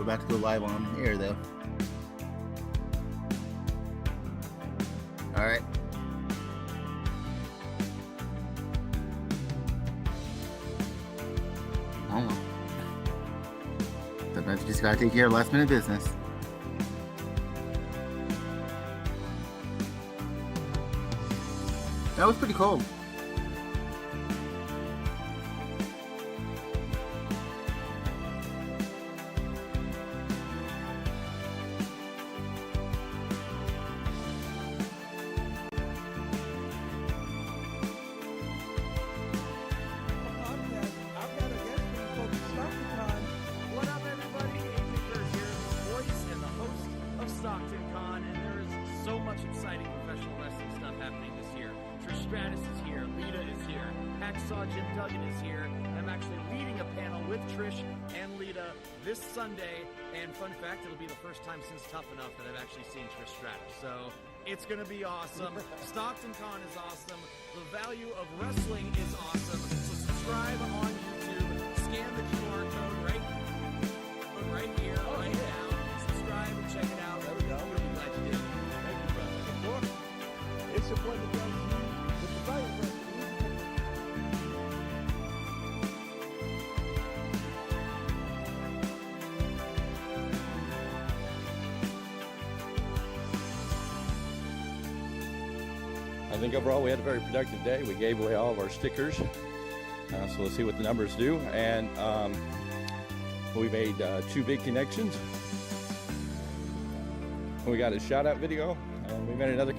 We're about to go live on air, though. All right. I don't know. Sometimes you just gotta take care of last minute business. That was pretty cold. It's going to be awesome. Stockton Con is awesome. The value of wrestling is awesome. So subscribe on YouTube. Scan the QR code right here, right now. Subscribe and check it out. There we go. We'll be glad you did. Thank you, brother. Of course. It's your boy Miguel Z with the value of wrestling. I think overall we had a very productive day. We gave away all of our stickers, so we'll see what the numbers do. And we made 2 big connections. We got a shout out video, and we made another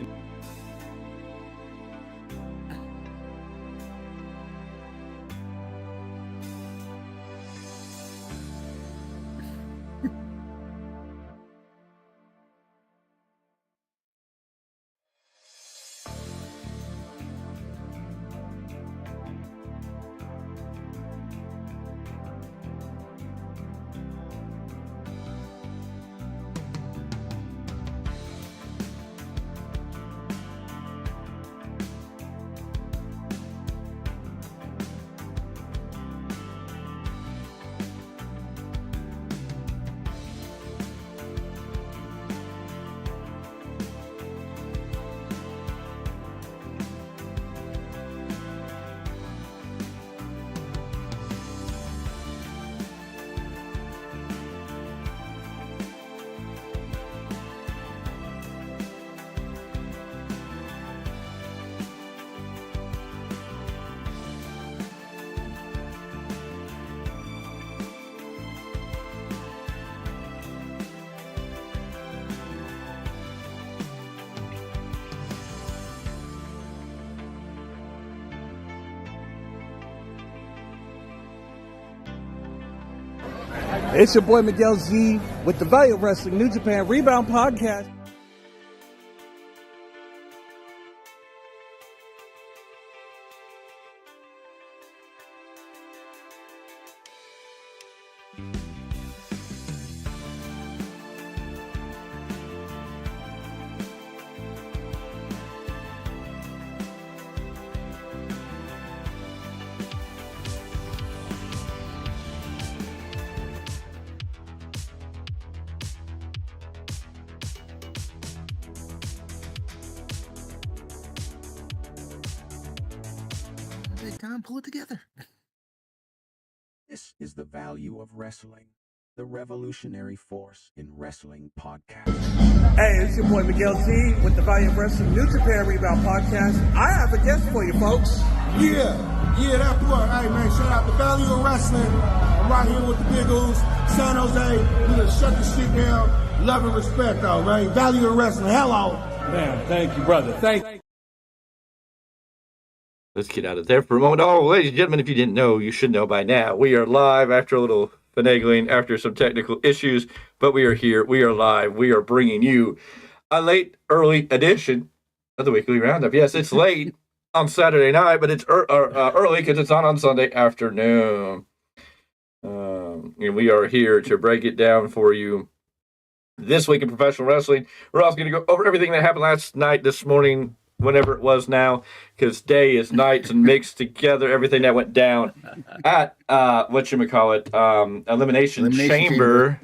It's your boy Miguel Z with the Value of Wrestling New Japan Rebound Podcast. Big Tyme, pull it together. This is the Value of Wrestling, the revolutionary force in wrestling podcast. Hey, it's your boy Miguel Z with the Value of Wrestling New Japan Rebound Podcast. I have a guest for you, folks. Yeah, that part. Hey, man, shout out the Value of Wrestling. I'm right here with the Big O's, San Jose. We gonna shut the shit down. Love and respect, though, man. Value of Wrestling. Hello. Man, thank you, brother. Thank you. Let's get out of there for a moment. Oh, ladies and gentlemen, if you didn't know, you should know by now. We are live after a little finagling, after some technical issues, but we are here. We are live. We are bringing you a early edition of the Weekly Roundup. Yes, it's late on Saturday night, but it's early because it's on Sunday afternoon. And we are here to break it down for you this week in professional wrestling. We're also going to go over everything that happened last night, this morning, whenever it was now, because day is nights and mixed together, everything that went down at Elimination Chamber.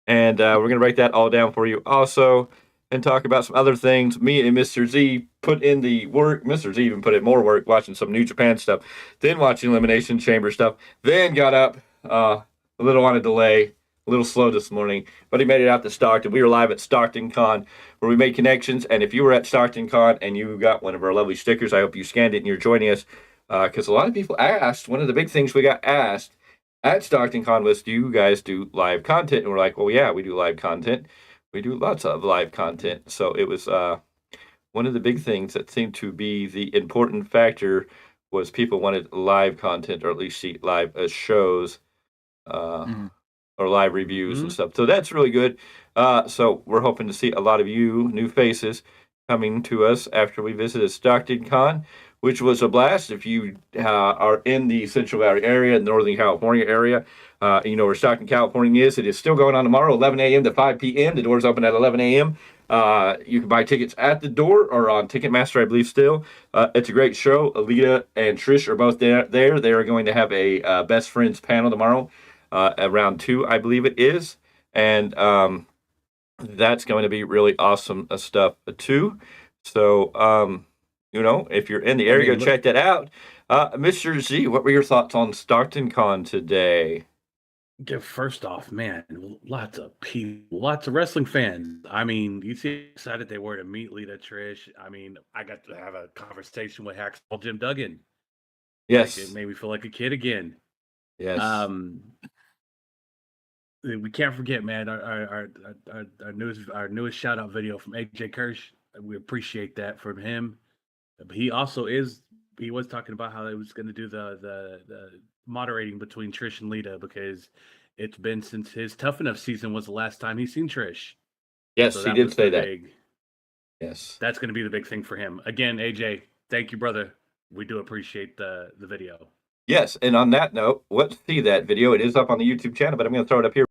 And we're going to break that all down for you also and talk about some other things. Me and Mr. Z put in the work. Mr. Z even put in more work watching some New Japan stuff, then watching Elimination Chamber stuff, then got up a little on a delay, a little slow this morning, but he made it out to Stockton. We were live at Stockton Con where we made connections. And if you were at Stockton Con and you got one of our lovely stickers, I hope you scanned it and you're joining us because a lot of people asked, one of the big things we got asked at Stockton Con was, do you guys do live content? And we're like, well, yeah, we do live content. We do lots of live content. So it was one of the big things that seemed to be the important factor was people wanted live content or at least see live shows or live reviews and stuff. So that's really good. So we're hoping to see a lot of you new faces coming to us after we visited Stockton Con, which was a blast. If you are in the Central Valley area, Northern California area, you know where Stockton, California is. It is still going on tomorrow, 11 a.m. to 5 p.m. The doors open at 11 a.m. You can buy tickets at the door or on Ticketmaster, I believe, still. It's a great show. Alita and Trish are both there. They are going to have a best friends panel tomorrow at round 2, I believe it is. And that's going to be really awesome stuff, too. So, you know, if you're in the area, go check that out. Mr. Z, what were your thoughts on Stockton Con today? First off, man, lots of people, lots of wrestling fans. I mean, you see how excited they were to meet Lita Trish. I mean, I got to have a conversation with Hacksaw Jim Duggan. Yes. Like, it made me feel like a kid again. Yes. We can't forget, man, our newest shout out video from AJ Kirsch. We appreciate that from him. But he was talking about how he was going to do the moderating between Trish and Lita because it's been since his Tough Enough season was the last time he's seen Trish. Yes, so he did say that. Yes. That's going to be the big thing for him. Again, AJ, thank you, brother. We do appreciate the video. Yes, and on that note, let's see that video. It is up on the YouTube channel, but I'm going to throw it up here.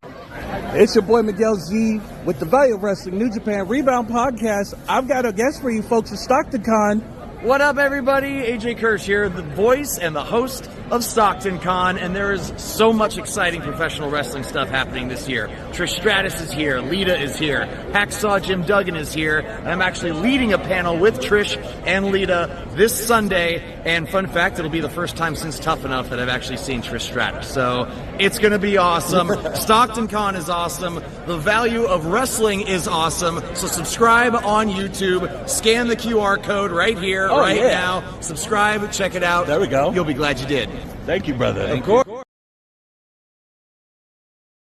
It's your boy Miguel Z with the Value of Wrestling New Japan Rebound Podcast. I've got a guest for you folks at Stockton Con. What up, everybody? AJ Kirsch here, the voice and the host of Stockton Con, and there is so much exciting professional wrestling stuff happening this year. Trish Stratus is here, Lita is here, Hacksaw Jim Duggan is here, and I'm actually leading a panel with Trish and Lita this Sunday, and fun fact, it'll be the first time since Tough Enough that I've actually seen Trish Stratus, so it's going to be awesome. Stockton Con is awesome. The value of wrestling is awesome, so subscribe on YouTube, scan the QR code right here, now. Subscribe, check it out. There we go. You'll be glad you did. Thank you, brother. Of course. I'm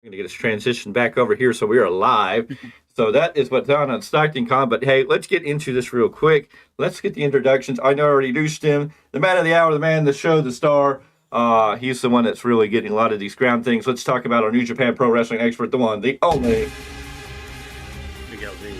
going to get us transitioned back over here so we are live. So that is what's on Stockton Con. But hey, let's get into this real quick. Let's get the introductions. I know I already introduced him. The man of the hour, the man, the show, the star. He's the one that's really getting a lot of these ground things. Let's talk about our New Japan Pro Wrestling expert, the one, the only. Miguel Z.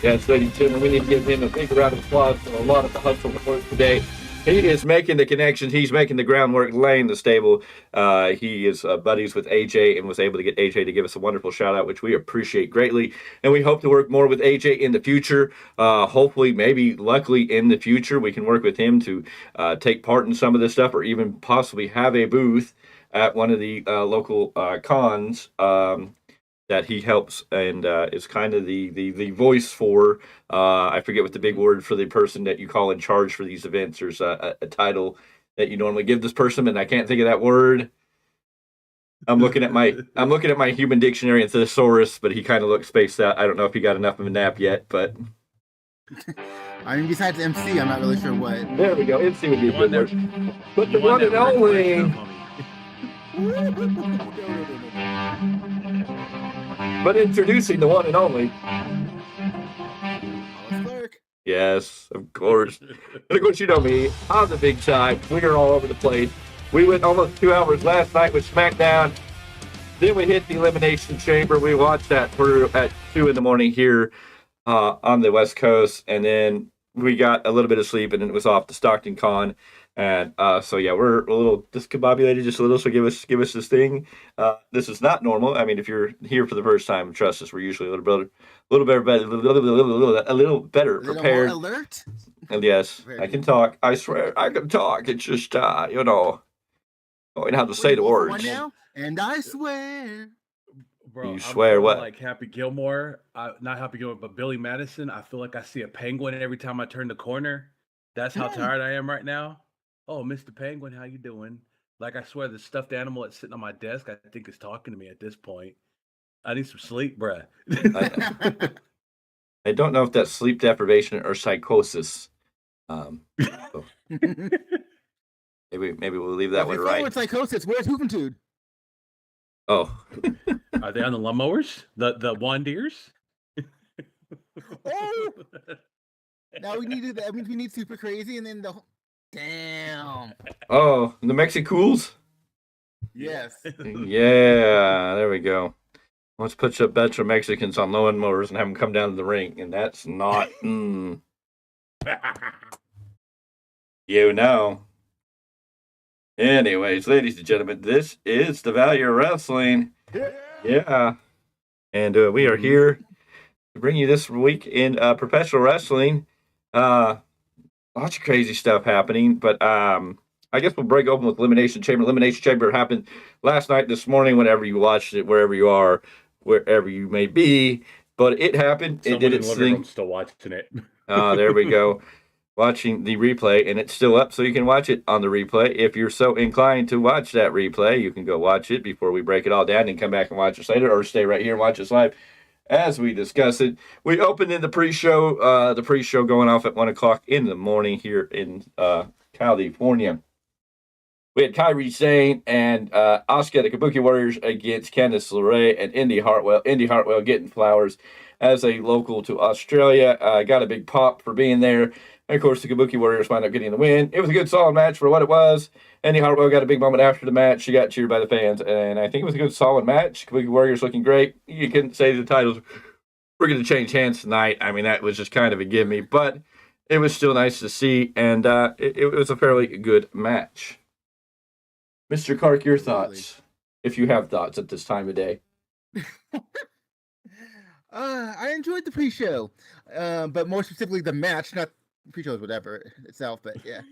Yes, ladies and gentlemen, we need to give him a big round of applause for a lot of the hustle work today. He is making the connections. He's making the groundwork, laying the stable. He is buddies with AJ and was able to get AJ to give us a wonderful shout out, which we appreciate greatly. And we hope to work more with AJ in the future. Hopefully, maybe luckily in the future, we can work with him to take part in some of this stuff or even possibly have a booth at one of the local cons that he helps and is kind of the voice for. I forget what the big word for the person that you call in charge for these events. There's a title that you normally give this person, and I can't think of that word. I'm looking at my human dictionary and thesaurus, but he kind of looks spaced out. I don't know if he got enough of a nap yet, but I mean, besides MC, I'm not really sure what. There we go. MC would be a good word. But the one and only. But introducing the one and only. Paulus Clarke. Yes, of course. And of course, you know me. I'm the Big Tyme. We are all over the place. We went almost 2 hours last night with SmackDown. Then we hit the Elimination Chamber. We watched that through at 2 in the morning here on the West Coast. And then we got a little bit of sleep, and then it was off to Stockton Con. And so yeah, we're a little discombobulated just a little, so give us this thing. This is not normal. I mean, if you're here for the first time, trust us, we're usually a little better prepared. Alert. And yes, I can talk. I swear I can talk. It's just knowing how to say the words. One now, and I swear. Bro, You I'm swear feeling what? like Happy Gilmore, not Happy Gilmore, but Billy Madison. I feel like I see a penguin every time I turn the corner. That's how tired I am right now. Oh, Mr. Penguin, how you doing? Like, I swear the stuffed animal that's sitting on my desk, I think is talking to me at this point. I need some sleep, bruh. I don't know if that's sleep deprivation or psychosis. So maybe we'll leave that Well, one if you're right. psychosis, where's Hoofentude? Oh, Are they on the lawnmowers? The one deers? Oh, now we need that means we need super crazy, and then the damn. oh, the Mexicools. Yes. Yeah, there we go. Let's put a bunch of Mexicans on lawn mowers and have them come down to the ring, and that's not. You know. Anyways, ladies and gentlemen, this is the Value of Wrestling. Yeah. And we are here to bring you this week in professional wrestling. Lots of crazy stuff happening, but I guess we'll break open with Elimination Chamber. Elimination Chamber happened last night, this morning, whenever you watched it, wherever you are, wherever you may be. But it happened. Someone it did in its the living thing. room still watching it. There we go. Watching the replay, and it's still up, so you can watch it on the replay. If you're so inclined to watch that replay, you can go watch it before we break it all down and come back and watch us later, or stay right here and watch us live as we discuss it. We opened in the pre-show going off at 1 o'clock in the morning here in California. We had Kairi Sane and Asuka, the Kabuki Warriors, against Candice LeRae and Indy Hartwell. Indy Hartwell getting flowers as a local to Australia. Got a big pop for being there. And, of course, the Kabuki Warriors wound up getting the win. It was a good, solid match for what it was. Indy Hartwell got a big moment after the match. She got cheered by the fans, and I think it was a good, solid match. Kabuki Warriors looking great. You couldn't say the titles were going to change hands tonight. I mean, that was just kind of a gimme, but it was still nice to see, and it was a fairly good match. Mr. Clarke, your thoughts, if you have thoughts at this time of day. I enjoyed the pre-show, but more specifically the match, not pre-show is whatever itself, but yeah.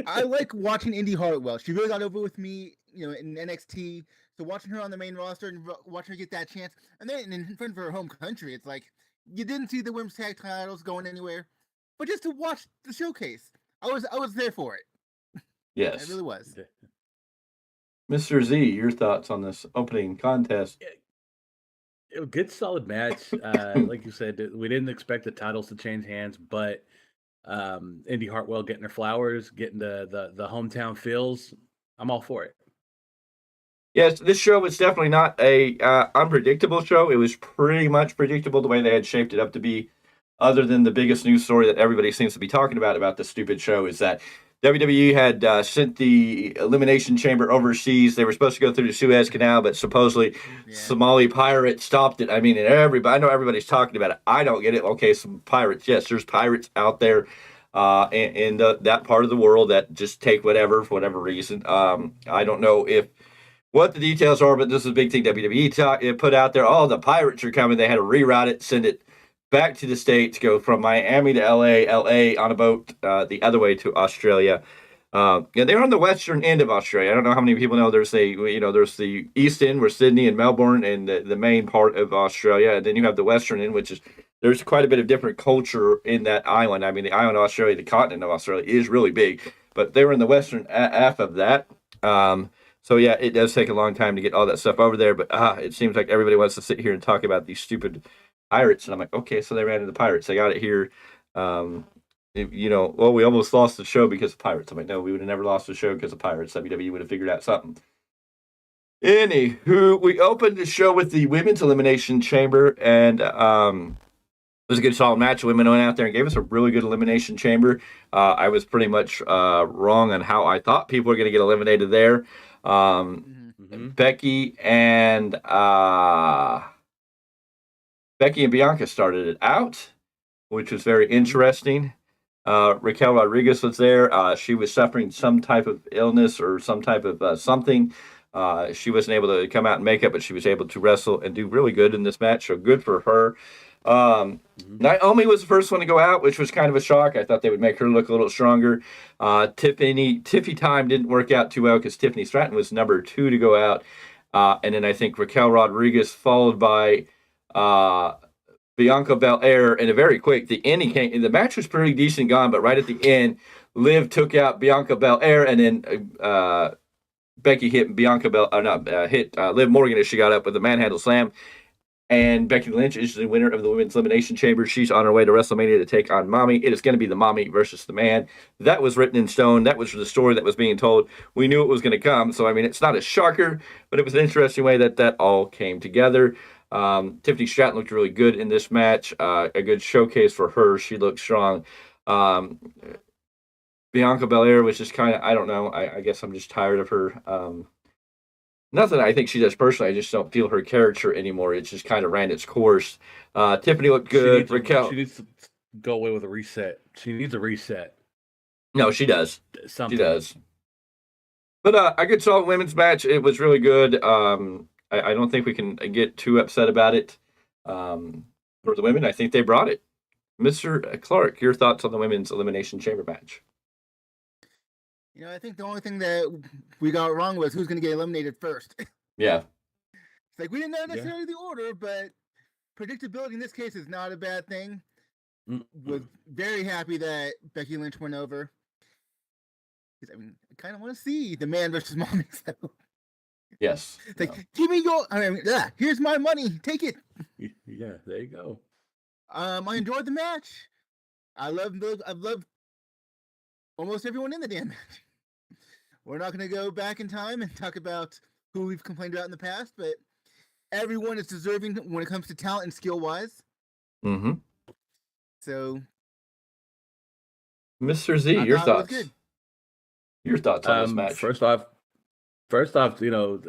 I like watching Indy Hartwell. She really got over with me, in NXT. So watching her on the main roster and watching her get that chance, and then in front of her home country, it's like you didn't see the women's tag titles going anywhere, but just to watch the showcase, I was there for it. Yes, I really was. Mr. Z, your thoughts on this opening contest? It was a good, solid match. Like you said, we didn't expect the titles to change hands, but Indy Hartwell getting her flowers, getting the hometown feels. I'm all for it. Yes, this show was definitely not a unpredictable show. It was pretty much predictable the way they had shaped it up to be, other than the biggest news story that everybody seems to be talking about this stupid show is that WWE had sent the Elimination Chamber overseas. They were supposed to go through the Suez Canal, but supposedly Somali pirates stopped it. I mean, I know everybody's talking about it. I don't get it. Okay, some pirates. Yes, there's pirates out there in that part of the world that just take whatever for whatever reason. I don't know what the details are, but this is a big thing WWE put out there. Oh, the pirates are coming. They had to reroute it, send it back to the States, go from Miami to LA on a boat the other way to Australia. And they're on the western end of Australia. I don't know how many people know there's there's the east end where Sydney and Melbourne and the main part of Australia. And then you have the western end, which is, there's quite a bit of different culture in that island. I mean, the island of Australia, the continent of Australia is really big, but they were in the western half of that. So yeah, it does take a long time to get all that stuff over there, but it seems like everybody wants to sit here and talk about these stupid pirates, and I'm like, okay, so they ran into pirates. They got it here. We almost lost the show because of pirates. I'm like, no, we would have never lost the show because of pirates. WWE would have figured out something. Anywho, we opened the show with the Women's Elimination Chamber, and it was a good, solid match. Women went out there and gave us a really good Elimination Chamber. I was pretty much wrong on how I thought people were going to get eliminated there. Becky and Bianca started it out, which was very interesting. Raquel Rodriguez was there. She was suffering some type of illness or some type of something. She wasn't able to come out and make it, but she was able to wrestle and do really good in this match, so good for her. Naomi was the first one to go out, which was kind of a shock. I thought they would make her look a little stronger. Tiffany Time didn't work out too well because Tiffany Stratton was number 2 to go out. And then I think Raquel Rodriguez, followed by Bianca Belair, and a very quick. The ending came. The match was pretty decent gone, but right at the end, Liv took out Bianca Belair, and then Becky hit Liv Morgan as she got up with a manhandle slam. And Becky Lynch is the winner of the Women's Elimination Chamber. She's on her way to WrestleMania to take on Mommy. It is going to be the Mommy versus the Man. That was written in stone. That was the story that was being told. We knew it was going to come. So, I mean, it's not a shocker, but it was an interesting way that all came together. Tiffany Stratton looked really good in this match. A good showcase for her. She looked strong. Bianca Belair was just kind of, I don't know. I guess I'm just tired of her. Nothing I think she does personally. I just don't feel her character anymore. It's just kind of ran its course. Tiffany looked good. Raquel. She needs to go away with a reset. She needs a reset. No, she does. Something. She does. But a good solid women's match. It was really good. I don't think we can get too upset about it. For the women, I think they brought it. Mr. Clarke, your thoughts on the Women's Elimination Chamber match? You know, I think the only thing that we got wrong was who's going to get eliminated first. Yeah. It's like we didn't know necessarily the order, but predictability in this case is not a bad thing. Was very happy that Becky Lynch went over. I mean, I kind of want to see the Man versus Mommy. So. Yes. It's like, give me your. I mean, here's my money. Take it. Yeah, there you go. I enjoyed the match. I've loved almost everyone in the damn match. We're not going to go back in time and talk about who we've complained about in the past, but everyone is deserving when it comes to talent and skill wise. Mm-hmm. So, Mr. Z, your thoughts? Your thoughts on this match? First off, you know,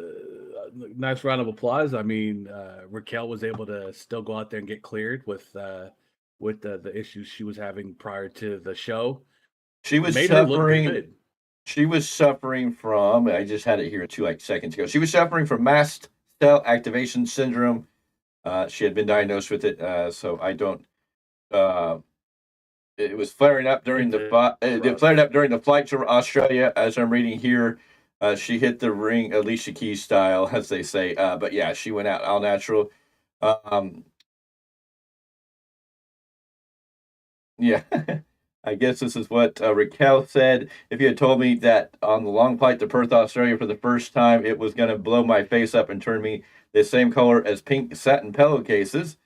nice round of applause. I mean, Raquel was able to still go out there and get cleared with the issues she was having prior to the show. She was suffering. She was suffering from. I just had it here 2 seconds ago. She was suffering from mast cell activation syndrome. She had been diagnosed with it. So I don't. It was flaring up during it flared up during the flight to Australia. As I'm reading here, she hit the ring Alicia Keys style, as they say. But yeah, she went out all natural. Yeah. I guess this is what Raquel said. If you had told me that on the long flight to Perth, Australia for the first time, it was going to blow my face up and turn me the same color as pink satin pillowcases,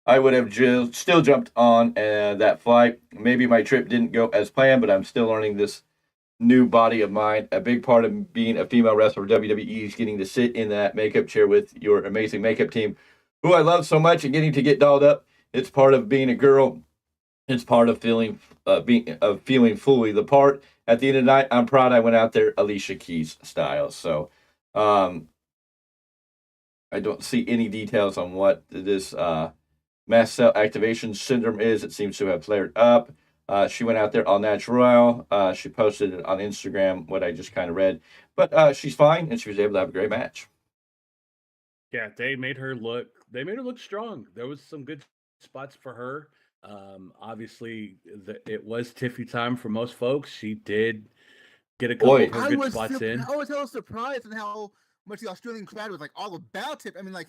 I would have still jumped on that flight. Maybe my trip didn't go as planned, but I'm still learning this new body of mine. A big part of being a female wrestler for WWE is getting to sit in that makeup chair with your amazing makeup team, who I love so much, and getting to get dolled up. It's part of being a girl. It's part of feeling fully the part. At the end of the night, I'm proud I went out there Alicia Keys style. So I don't see any details on what this mast cell activation syndrome is. It seems to have flared up. She went out there all natural. She posted it on Instagram, what I just kind of read. But she's fine, and she was able to have a great match. Yeah, they made her look strong. There was some good spots for her. Obviously, it was Tiffy time for most folks. She did get a couple of her good spots in. I was so surprised at how much the Australian crowd was like all about it. I mean, like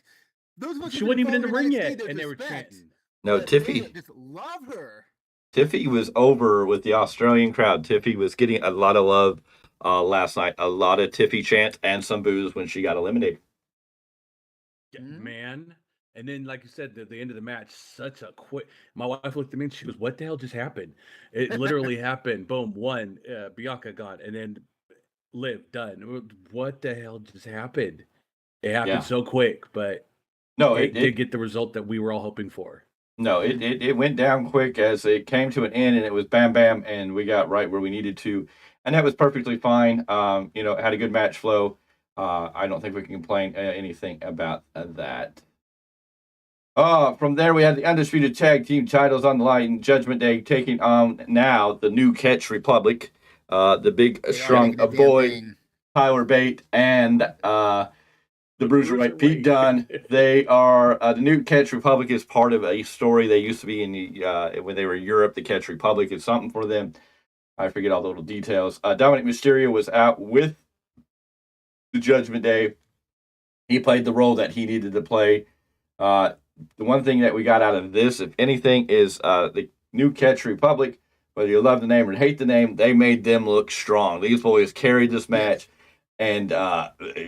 those of us she wasn't even in the ring yet, and they were chanting. No, Tiffy just love her. Tiffy was over with the Australian crowd. Tiffy was getting a lot of love last night. A lot of Tiffy chants and some boos when she got eliminated. Yeah, man. And then, like you said, at the end of the match, such a quick. My wife looked at me and she goes, "What the hell just happened?" It literally happened. Boom, one. Bianca gone, and then Liv done. What the hell just happened? It happened so quick, but no, it did get the result that we were all hoping for. No, it went down quick as it came to an end, and it was bam, bam, and we got right where we needed to, and that was perfectly fine. It had a good match flow. I don't think we can complain anything about that. From there, we had the Undisputed Tag Team titles on the line. Judgment Day taking on now the New Catch Republic, the big strong boy Tyler Bate and the Bruiserweight Pete Dunne. They are the New Catch Republic is part of a story. They used to be in the when they were in Europe. The Catch Republic is something for them. I forget all the little details. Dominic Mysterio was out with the Judgment Day. He played the role that he needed to play. The one thing that we got out of this, if anything, is the New Catch Republic. Whether you love the name or hate the name, they made them look strong. These boys carried this match, and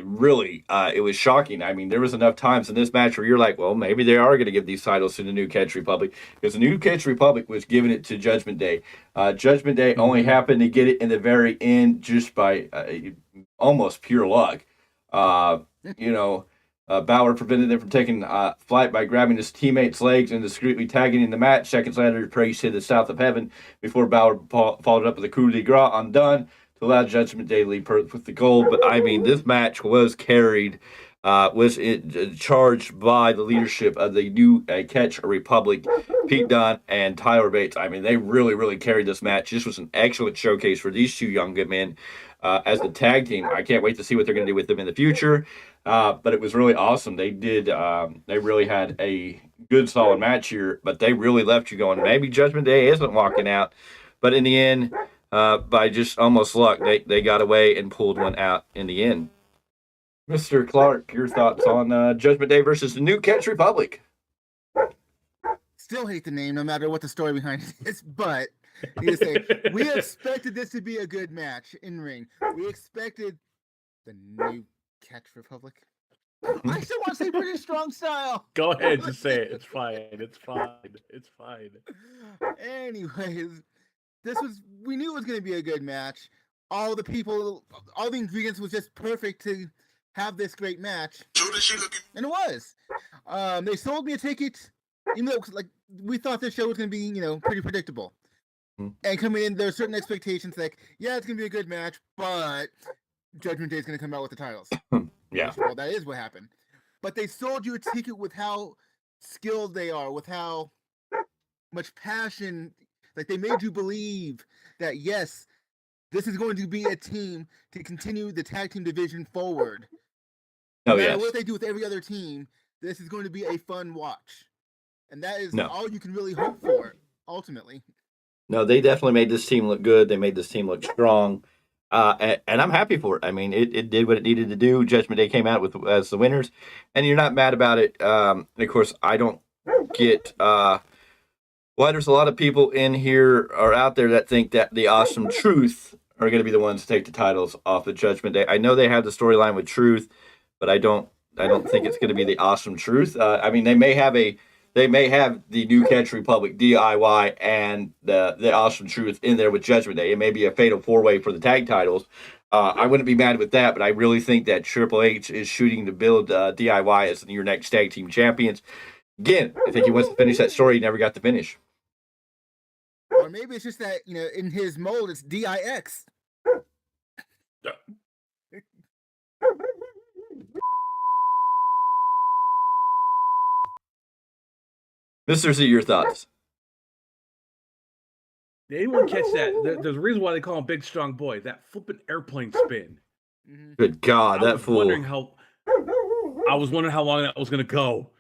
really, it was shocking. I mean, there was enough times in this match where you're like, well, maybe they are going to give these titles to the New Catch Republic, because the New Catch Republic was giving it to Judgment Day. Judgment Day only happened to get it in the very end just by almost pure luck. Balor prevented them from taking flight by grabbing his teammate's legs and discreetly tagging in the match. Seconds later, Priest hit the South of Heaven before Balor followed up with a coup de grace undone to allow Judgment Day to lead with the gold. But, I mean, this match was carried, charged by the leadership of the New Catch Republic, Pete Dunne and Tyler Bates. I mean, they really, really carried this match. This was an excellent showcase for these two young good men as the tag team. I can't wait to see what they're going to do with them in the future. But it was really awesome. They really had a good, solid match here, but they really left you going, maybe Judgment Day isn't walking out. But in the end, by just almost luck, they got away and pulled one out in the end. Mr. Clarke, your thoughts on Judgment Day versus the New Catch Republic? Still hate the name, no matter what the story behind it is, but you say, we expected this to be a good match in ring. We expected the New Catch Republic. I still want to say British Strong Style. Go ahead, just say it. It's fine. It's fine. It's fine. Anyways, we knew it was going to be a good match. All the ingredients was just perfect to have this great match. And it was. They sold me a ticket, even though we thought this show was going to be, pretty predictable. And coming in, there are certain expectations it's going to be a good match, but Judgment Day is going to come out with the titles. Yeah. Well, that is what happened. But they sold you a ticket with how skilled they are, with how much passion. They made you believe that, yes, this is going to be a team to continue the tag team division forward. No matter what they do with every other team, this is going to be a fun watch. And that is all you can really hope for, ultimately. No, they definitely made this team look good. They made this team look strong. And I'm happy for it. I mean, it did what it needed to do. Judgment Day came out as the winners, and you're not mad about it. And of course, I don't get why there's a lot of people in here or out there that think that the Awesome Truth are going to be the ones to take the titles off of Judgment Day. I know they have the storyline with Truth, but I don't think it's going to be the Awesome Truth. I mean, they may have the New Catch Republic DIY and the Awesome Truth in there with Judgment Day. It may be a fatal four-way for the tag titles. I wouldn't be mad with that, but I really think that Triple H is shooting to build DIY as your next tag team champions. Again, I think he wants to finish that story. He never got to finish. Or maybe it's just that, in his mold, it's DIX. Mr. Z, your thoughts? Did anyone catch that? There's a reason why they call him Big Strong Boy. That flipping airplane spin. Good God, that fool. I was wondering how long that was going to go.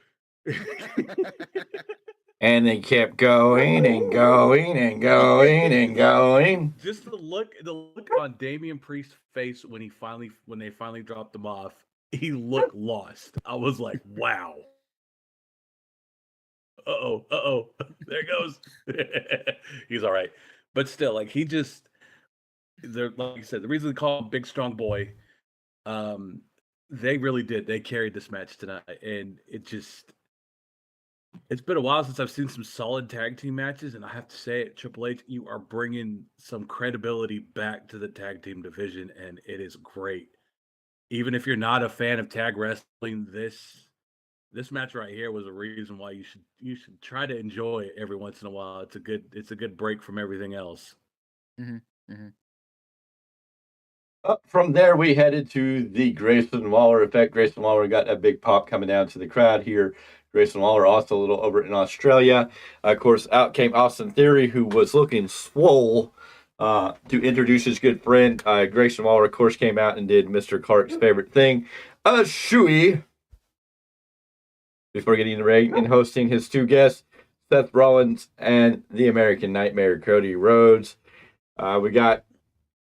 And they kept going and going and going and going. Just the look on Damian Priest's face when they finally dropped him off, he looked lost. I was like, wow. Uh-oh. There goes. He's all right. But still, like you said, the reason they call him Big Strong Boy, they really did. They carried this match tonight. And it's been a while since I've seen some solid tag team matches. And I have to say it, Triple H, you are bringing some credibility back to the tag team division. And it is great. Even if you're not a fan of tag wrestling, this match right here was a reason why you should try to enjoy it every once in a while. It's a good break from everything else. From there, we headed to the Grayson Waller effect. Grayson Waller got a big pop coming down to the crowd here. Grayson Waller also a little over in Australia. Of course, out came Austin Theory, who was looking swole to introduce his good friend. Grayson Waller, of course, came out and did Mr. Clarke's favorite thing, a shoey, before getting in the ring and hosting his two guests, Seth Rollins and the American Nightmare, Cody Rhodes. We got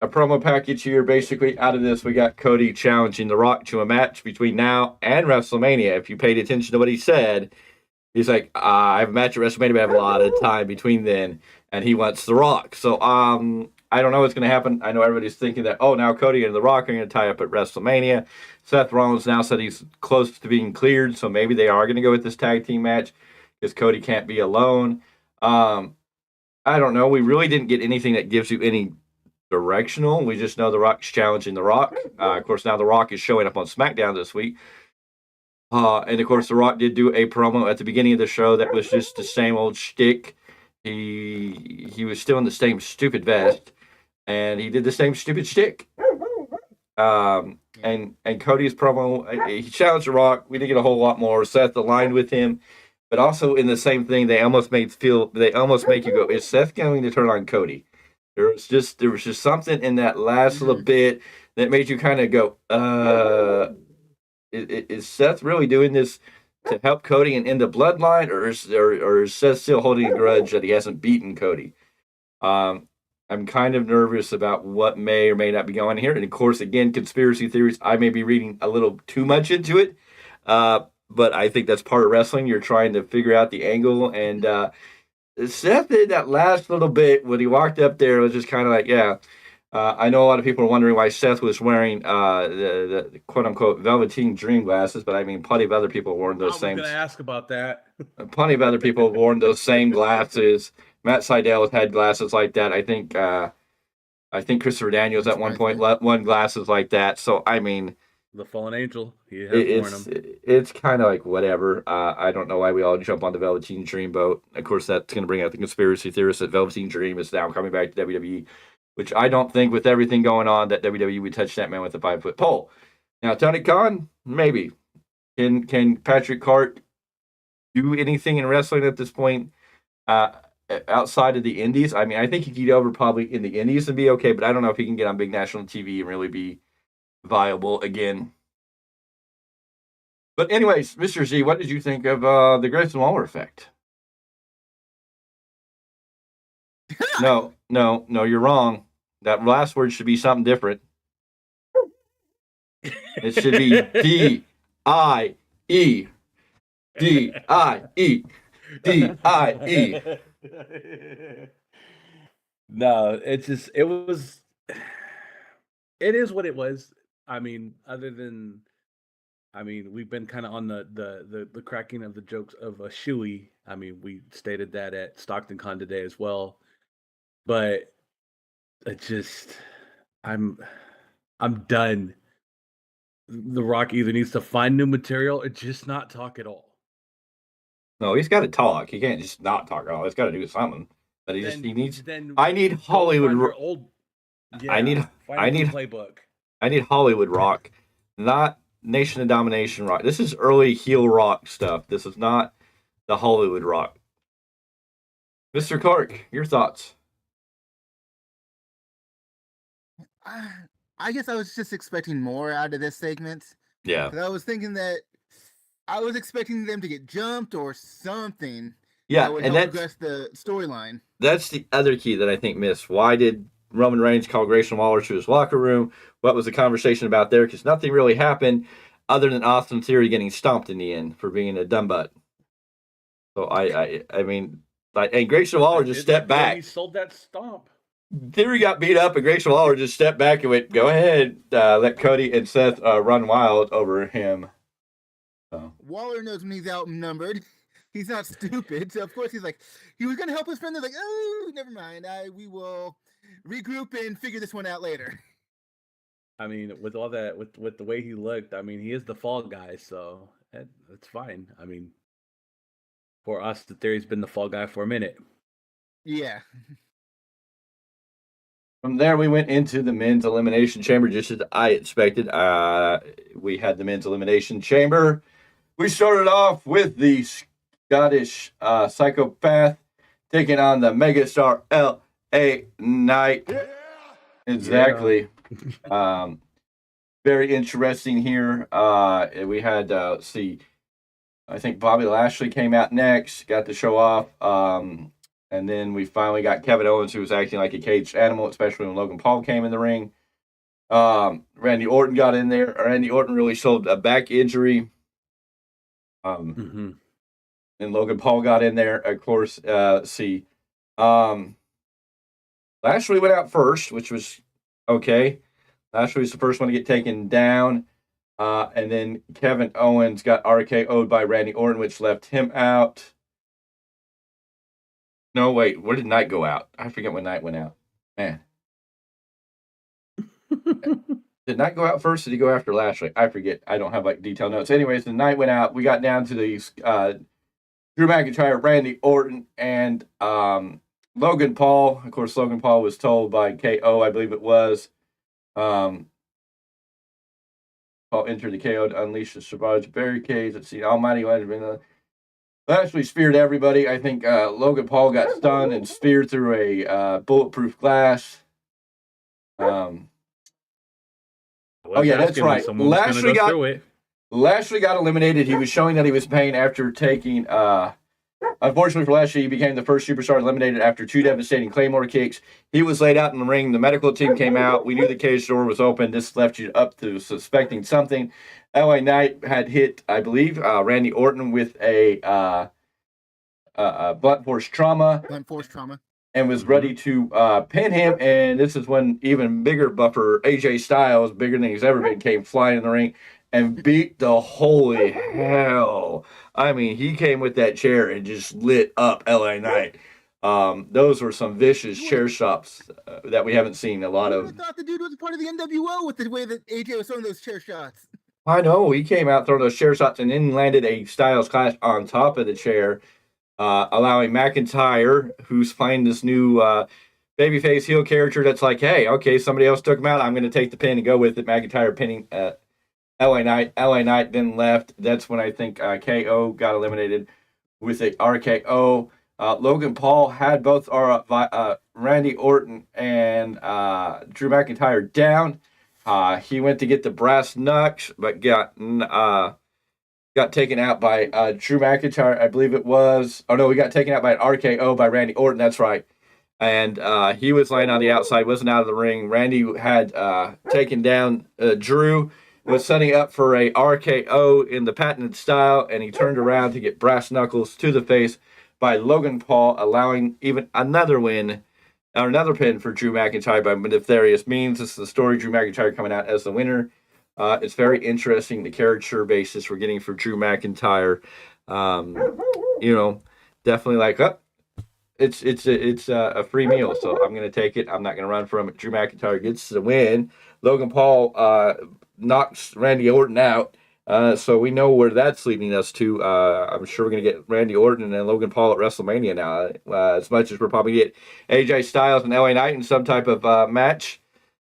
a promo package here. Basically, out of this, we got Cody challenging The Rock to a match between now and WrestleMania. If you paid attention to what he said, he's like, I have a match at WrestleMania, but I have a lot of time between then, and he wants The Rock. So, I don't know what's going to happen. I know everybody's thinking that, now Cody and The Rock are going to tie up at WrestleMania. Seth Rollins now said he's close to being cleared, so maybe they are going to go with this tag team match because Cody can't be alone. I don't know. We really didn't get anything that gives you any directional. We just know The Rock's challenging The Rock. Of course, now The Rock is showing up on SmackDown this week. And of course, The Rock did do a promo at the beginning of the show that was just the same old shtick. He was still in the same stupid vest, and he did the same stupid shtick. And Cody's promo, he challenged The Rock. We didn't get a whole lot more. Seth aligned with him, but also in the same thing, they almost make you go, is Seth going to turn on Cody? There was just something in that last little bit that made you kind of go, is Seth really doing this to help Cody and end the bloodline, or is Seth still holding a grudge that he hasn't beaten Cody? I'm kind of nervous about what may or may not be going here. And of course, again, conspiracy theories, I may be reading a little too much into it, but I think that's part of wrestling. You're trying to figure out the angle, and Seth in that last little bit when he walked up there, it was just kind of like, I know a lot of people are wondering why Seth was wearing the quote-unquote Velveteen Dream glasses, but I mean, plenty of other people worn those same. I was going to ask about that. Plenty of other people worn those same glasses. Matt Sydal had glasses like that. I think Christopher Daniels at one point won glasses like that. So, I mean, the Fallen Angel, he has worn them. It's kind of like whatever. I don't know why we all jump on the Velveteen Dream boat. Of course, that's going to bring out the conspiracy theorists that Velveteen Dream is now coming back to WWE, which I don't think, with everything going on, that WWE would touch that man with a 5-foot pole. Now, Tony Khan, maybe. Can Patrick Clarke do anything in wrestling at this point outside of the Indies? I mean, I think he could get over probably in the Indies and be okay, but I don't know if he can get on big national TV and really be viable again. But anyways, Mr. Z, what did you think of the Grayson Waller effect? No, you're wrong. That last word should be something different. It should be D-I-E. D-I-E. D-I-E. No, it is what it was. I mean, we've been kind of on the cracking of the jokes of a shoey. I mean, we stated that at Stockton Con today as well. But I'm done. The Rock either needs to find new material or just not talk at all. No, he's got to talk. He can't just not talk at all. He's got to do something. But he needs. I need Hollywood. I need playbook. I need Hollywood Rock, not Nation of Domination Rock. This is early heel Rock stuff. This is not the Hollywood Rock. Mr. Clarke, your thoughts? I guess I was just expecting more out of this segment. Yeah. I was thinking that I was expecting them to get jumped or something. Yeah, that would and help progress the storyline. That's the other key that I think missed. Why did Roman Reigns call Grayson Waller to his locker room? What was the conversation about there? Because nothing really happened other than Austin Theory getting stomped in the end for being a dumb butt. So I mean, and Grayson Waller just stepped back. He sold that stomp. Theory got beat up, and Grayson Waller just stepped back and went, "Go ahead, let Cody and Seth run wild over him." So. Waller knows when he's outnumbered. He's not stupid, so of course he's like, he was going to help his friend. They're like, oh, never mind. We will regroup and figure this one out later. I mean, with all that, with the way he looked, I mean, he is the fall guy, so that's fine. I mean, for us, the Theory's been the fall guy for a minute. Yeah. From there, we went into the men's elimination chamber, just as I expected. We had the men's elimination chamber. We started off with the Scottish psychopath taking on the megastar L.A. Knight. Yeah. Exactly. Yeah. Very interesting here. We had, let's see, I think Bobby Lashley came out next, got the show off. And then we finally got Kevin Owens, who was acting like a caged animal, especially when Logan Paul came in the ring. Randy Orton got in there. Randy Orton really showed a back injury. And Logan Paul got in there. Of course, Lashley went out first, which was okay. Lashley was the first one to get taken down. And then Kevin Owens got RKO'd by Randy Orton, which left him out. No, wait. Where did Knight go out? I forget when Knight went out. Man. Did Knight go out first? Did he go after Lashley? I forget. I don't have like detailed notes. Anyways, the Knight went out. We got down to these Drew McIntyre, Randy Orton, and Logan Paul. Of course, Logan Paul was told by KO, I believe it was. Paul entered the KO to unleash the Savage barricades. Let's see. Almighty Lashley speared everybody. I think Logan Paul got stunned and speared through a bulletproof glass. Oh yeah, that's right. Lashley got eliminated. He was showing that he was pain after taking. Unfortunately for Lashley, he became the first superstar eliminated after 2 devastating Claymore kicks. He was laid out in the ring. The medical team came out. We knew the cage door was open. This left you up to suspecting something. LA Knight had hit, I believe, Randy Orton with a blunt force trauma. And was ready to pin him. And this is when even bigger buffer AJ Styles, bigger than he's ever been, came flying in the ring and beat the holy hell. I mean, he came with that chair and just lit up LA Knight. Those were some vicious chair shots that we haven't seen a lot of. I thought the dude was part of the NWO with the way that AJ was throwing those chair shots. I know. He came out throwing those chair shots and then landed a Styles Clash on top of the chair. Allowing McIntyre, who's playing this new babyface heel character that's like, hey, okay, somebody else took him out. I'm going to take the pin and go with it. McIntyre pinning LA Knight. LA Knight then left. That's when I think KO got eliminated with a RKO. Logan Paul had both Randy Orton and Drew McIntyre down. He went to get the brass knucks, but got taken out by Drew McIntyre, I believe it was. Oh, no, we got taken out by an RKO by Randy Orton. That's right. And he was laying on the outside, wasn't out of the ring. Randy had taken down Drew, was setting up for a RKO in the patented style, and he turned around to get brass knuckles to the face by Logan Paul, allowing even another win, or another pin for Drew McIntyre by nefarious means. This is the story, Drew McIntyre coming out as the winner. It's very interesting, the character basis we're getting for Drew McIntyre. Definitely like, it's a free meal, so I'm going to take it. I'm not going to run from it. Drew McIntyre gets the win. Logan Paul knocks Randy Orton out, so we know where that's leading us to. I'm sure we're going to get Randy Orton and Logan Paul at WrestleMania now, as much as we'll probably get AJ Styles and LA Knight in some type of match.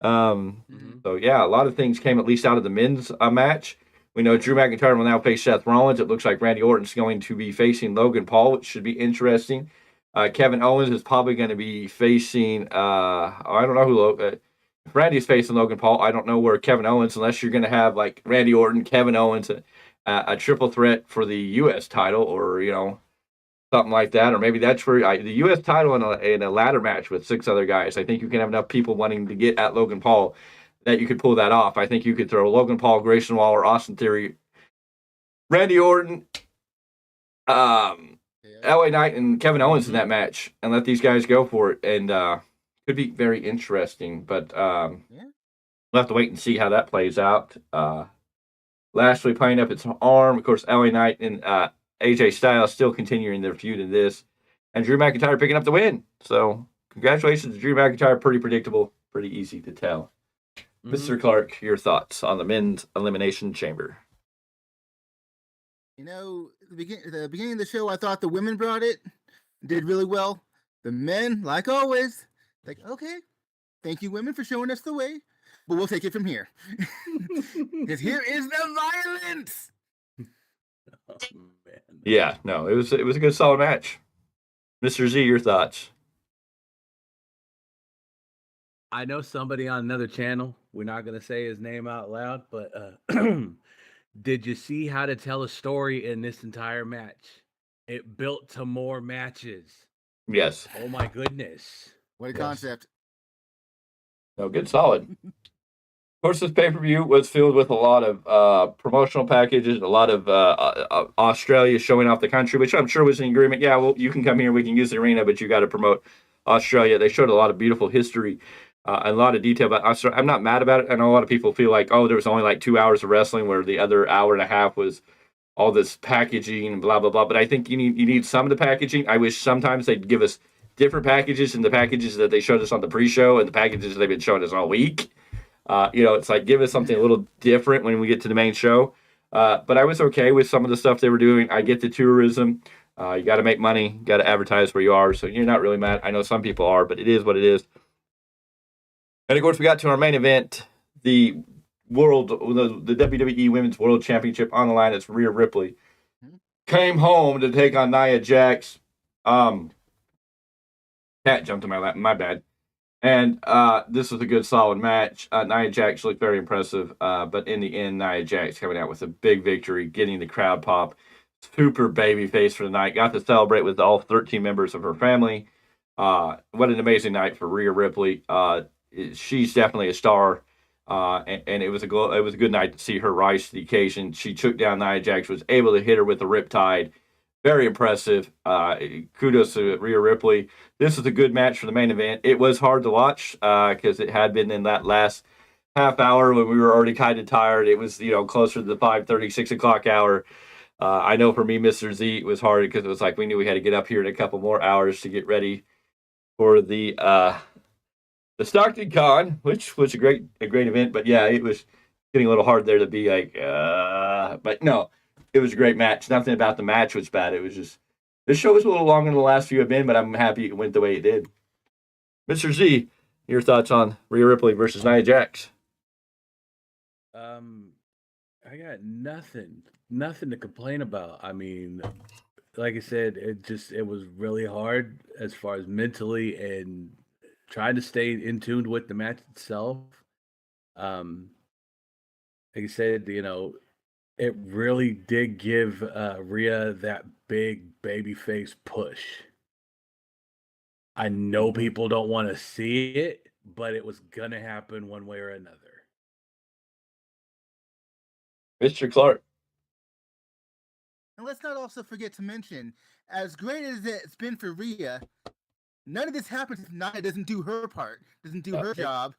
So yeah, a lot of things came at least out of the men's match. We know Drew McIntyre will now face Seth Rollins. It looks like Randy Orton's going to be facing Logan Paul, which should be interesting. Kevin Owens is probably going to be facing, I don't know who, if Randy's facing Logan Paul, I don't know where Kevin Owens, unless you're going to have like Randy Orton, Kevin Owens, a triple threat for the U.S. title, or, something like that, or maybe that's for the U.S. title in a ladder match with 6 other guys. I think you can have enough people wanting to get at Logan Paul that you could pull that off. I think you could throw Logan Paul, Grayson Waller, Austin Theory, Randy Orton, LA Knight, and Kevin Owens in that match, and let these guys go for it. And could be very interesting, but we'll have to wait and see how that plays out. Lashley playing up its arm, of course, LA Knight and AJ Styles still continuing their feud in this, and Drew McIntyre picking up the win. So congratulations to Drew McIntyre. Pretty predictable, pretty easy to tell. Mr. Clarke, your thoughts on the men's elimination chamber? The beginning of the show, I thought the women brought it, did really well. The men, like always, like, okay, thank you, women, for showing us the way, but we'll take it from here. Because here is the violence. Oh, man. Yeah, no, it was a good solid match. Mr. Z, your thoughts? I know somebody on another channel, we're not going to say his name out loud, but did you see how to tell a story in this entire match? It built to more matches. Yes. Oh my goodness. What a Yes. concept. No, good, solid. Of course, this pay-per-view was filled with a lot of promotional packages, a lot of Australia showing off the country, which I'm sure was in agreement. Yeah, well, you can come here, we can use the arena, but you got to promote Australia. They showed a lot of beautiful history, a lot of detail about Australia. I'm not mad about it. I know a lot of people feel like, oh, there was only like 2 hours of wrestling, where the other hour and a half was all this packaging and blah blah blah. But I think you need some of the packaging. I wish sometimes they'd give us different packages than the packages that they showed us on the pre-show and the packages they've been showing us all week. It's like give us something a little different when we get to the main show. But I was okay with some of the stuff they were doing. I get the tourism. You got to make money, got to advertise where you are. So you're not really mad. I know some people are, but it is what it is. And of course, we got to our main event, the WWE Women's World Championship on the line. It's Rhea Ripley came home to take on Nia Jax. Cat jumped in my lap. My bad. And this was a good, solid match. Nia Jax looked very impressive. But in the end, Nia Jax coming out with a big victory, getting the crowd pop. Super baby face for the night. Got to celebrate with all 13 members of her family. What an amazing night for Rhea Ripley. She's definitely a star. And it was a good night to see her rise to the occasion. She took down Nia Jax, was able to hit her with a riptide. Very impressive. Kudos to Rhea Ripley. This was a good match for the main event. It was hard to watch because it had been in that last half hour when we were already kind of tired. It was, closer to the 5:30, 6 o'clock hour. I know for me, Mr. Z, it was hard because it was like we knew we had to get up here in a couple more hours to get ready for the Stockton Con, which was a great event. But yeah, it was getting a little hard there to be like, but no, it was a great match. Nothing about the match was bad. It was just, this show was a little longer than the last few have been, but I'm happy it went the way it did. Mr. Z, your thoughts on Rhea Ripley versus Nia Jax? I got nothing to complain about. I mean, like I said, it was really hard as far as mentally and trying to stay in tune with the match itself. Like I said, it really did give Rhea that big babyface push. I know people don't want to see it, but it was gonna happen one way or another. Mr. Clarke. And let's not also forget to mention, as great as it's been for Rhea, none of this happens if Nia doesn't do her part, doesn't do her job.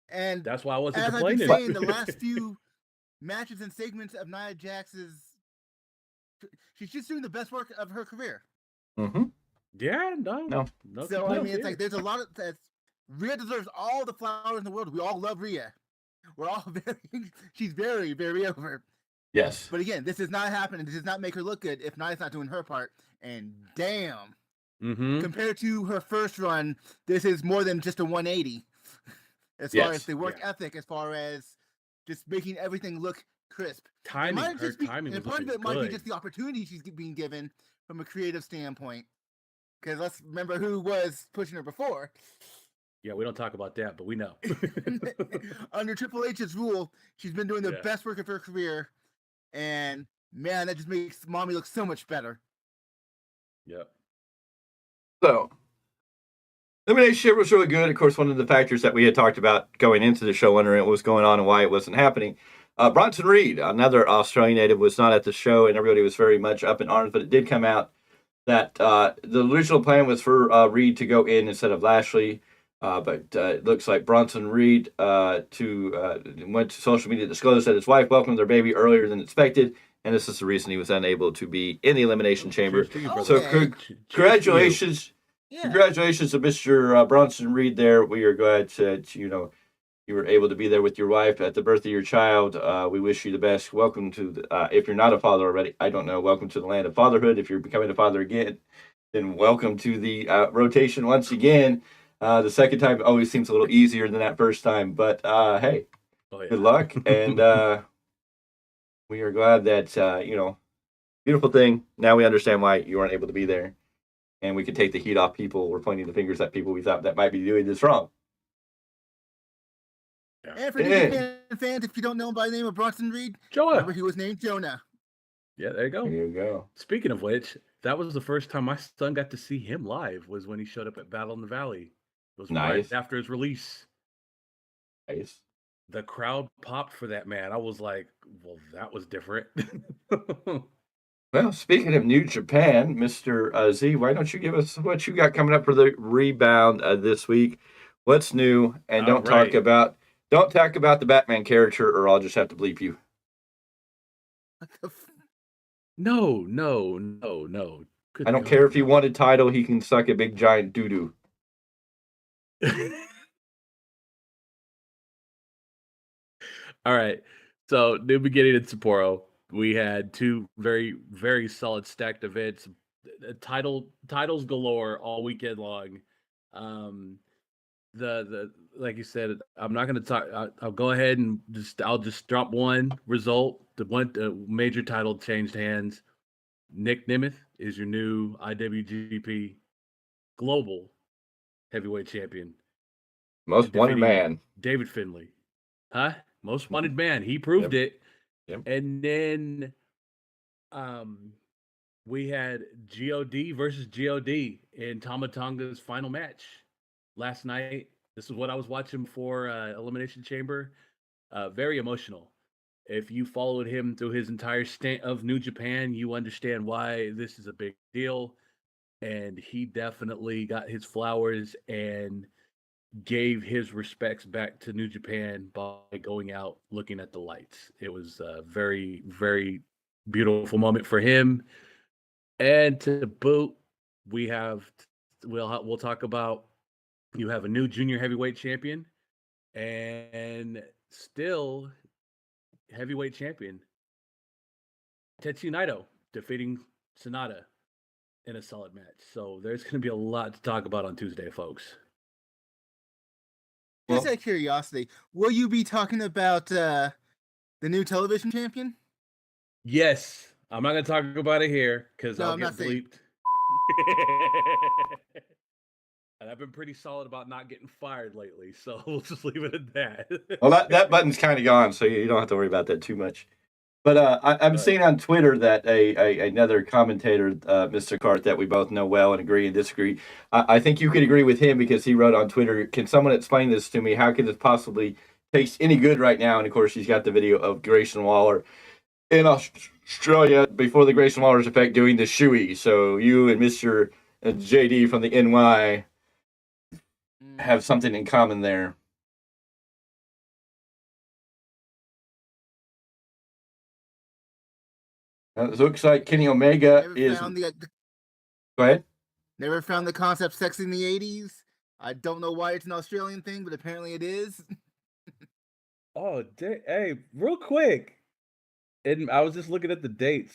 And that's why I wasn't as complaining. I've been saying, the last few matches and segments of Nia Jax's, she's just doing the best work of her career. Mm-hmm. Yeah, no. So I mean, it's like there's a lot of that. Rhea deserves all the flowers in the world. We all love Rhea. We're all she's very, very over. Yes. But again, this is not happening. This does not make her look good if Nia's not doing her part. And damn, compared to her first run, this is more than just a 180. As far as the work ethic, as far as just making everything look crisp. Timing, part of it might be good. just the opportunity she's being given from a creative standpoint. Because let's remember who was pushing her before. Yeah, we don't talk about that, but we know. Under Triple H's rule, she's been doing the best work of her career. And man, that just makes Mommy look so much better. Yep. So, elimination was really good. Of course, one of the factors that we had talked about going into the show, wondering what was going on and why it wasn't happening. Bronson Reed, another Australian native, was not at the show, and everybody was very much up in arms, but it did come out that the original plan was for Reed to go in instead of Lashley. But it looks like Bronson Reed went to social media to disclose that his wife welcomed their baby earlier than expected, and this is the reason he was unable to be in the Elimination Chamber. So congratulations. Congratulations to Mr. Bronson Reed there. We are glad that, you were able to be there with your wife at the birth of your child. We wish you the best. Welcome to, if you're not a father already, I don't know, welcome to the land of fatherhood. If you're becoming a father again, then welcome to the rotation once again. The second time always seems a little easier than that first time, but hey, good luck. And we are glad that, beautiful thing. Now we understand why you weren't able to be there. And we could take the heat off people. We're pointing the fingers at people we thought that might be doing this wrong. And for New Japan fans, if you don't know him by the name of Bronson Reed, remember he was named Jonah. Yeah, there you go. There you go. Speaking of which, that was the first time my son got to see him live. Was when he showed up at Battle in the Valley. It was right Nice. after his release. Nice. The crowd popped for that, man. I was like, well, that was different. Well, speaking of New Japan, Mr. Z, why don't you give us what you got coming up for the rebound this week? What's new? And don't talk about the Batman character, or I'll just have to bleep you. What the No. Good I don't God. care if he won a title; he can suck a big giant doo doo. All right. So, new beginning in Sapporo. We had two very, very solid stacked events. Titles galore all weekend long. The like you said, I'm not going to talk. I'll go ahead and I'll just drop one result. The major title changed hands. Nick Nemeth is your new IWGP Global Heavyweight Champion. Most wanted man. David Finlay. Huh? Most wanted man. He proved it. Yep. And then we had GOD versus GOD in Tama Tonga's final match last night. This is what I was watching for Elimination Chamber. Very emotional. If you followed him through his entire stint of New Japan, you understand why this is a big deal. And he definitely got his flowers and gave his respects back to New Japan by going out looking at the lights. It was a very, very beautiful moment for him. And to boot, we'll talk about, you have a new junior heavyweight champion and still heavyweight champion Tetsuya Naito defeating Sonata in a solid match. So there's going to be a lot to talk about on Tuesday, folks. Just out of curiosity, will you be talking about the new television champion? Yes. I'm not going to talk about it here because I'll get bleeped. And I've been pretty solid about not getting fired lately, so we'll just leave it at that. Well, that button's kind of gone, so you don't have to worry about that too much. But I'm seeing on Twitter that another commentator, Mr. Clarke, that we both know well and agree and disagree. I think you could agree with him because he wrote on Twitter, "Can someone explain this to me? How can this possibly taste any good right now?" And of course, he's got the video of Grayson Waller in Australia before the Grayson Waller's effect doing the shoey. So you and Mr. JD from the NY have something in common there. It looks like Kenny Omega is... Go ahead. Never found the concept sexy in the 80s. I don't know why it's an Australian thing, but apparently it is. Oh, hey, real quick. And I was just looking at the dates.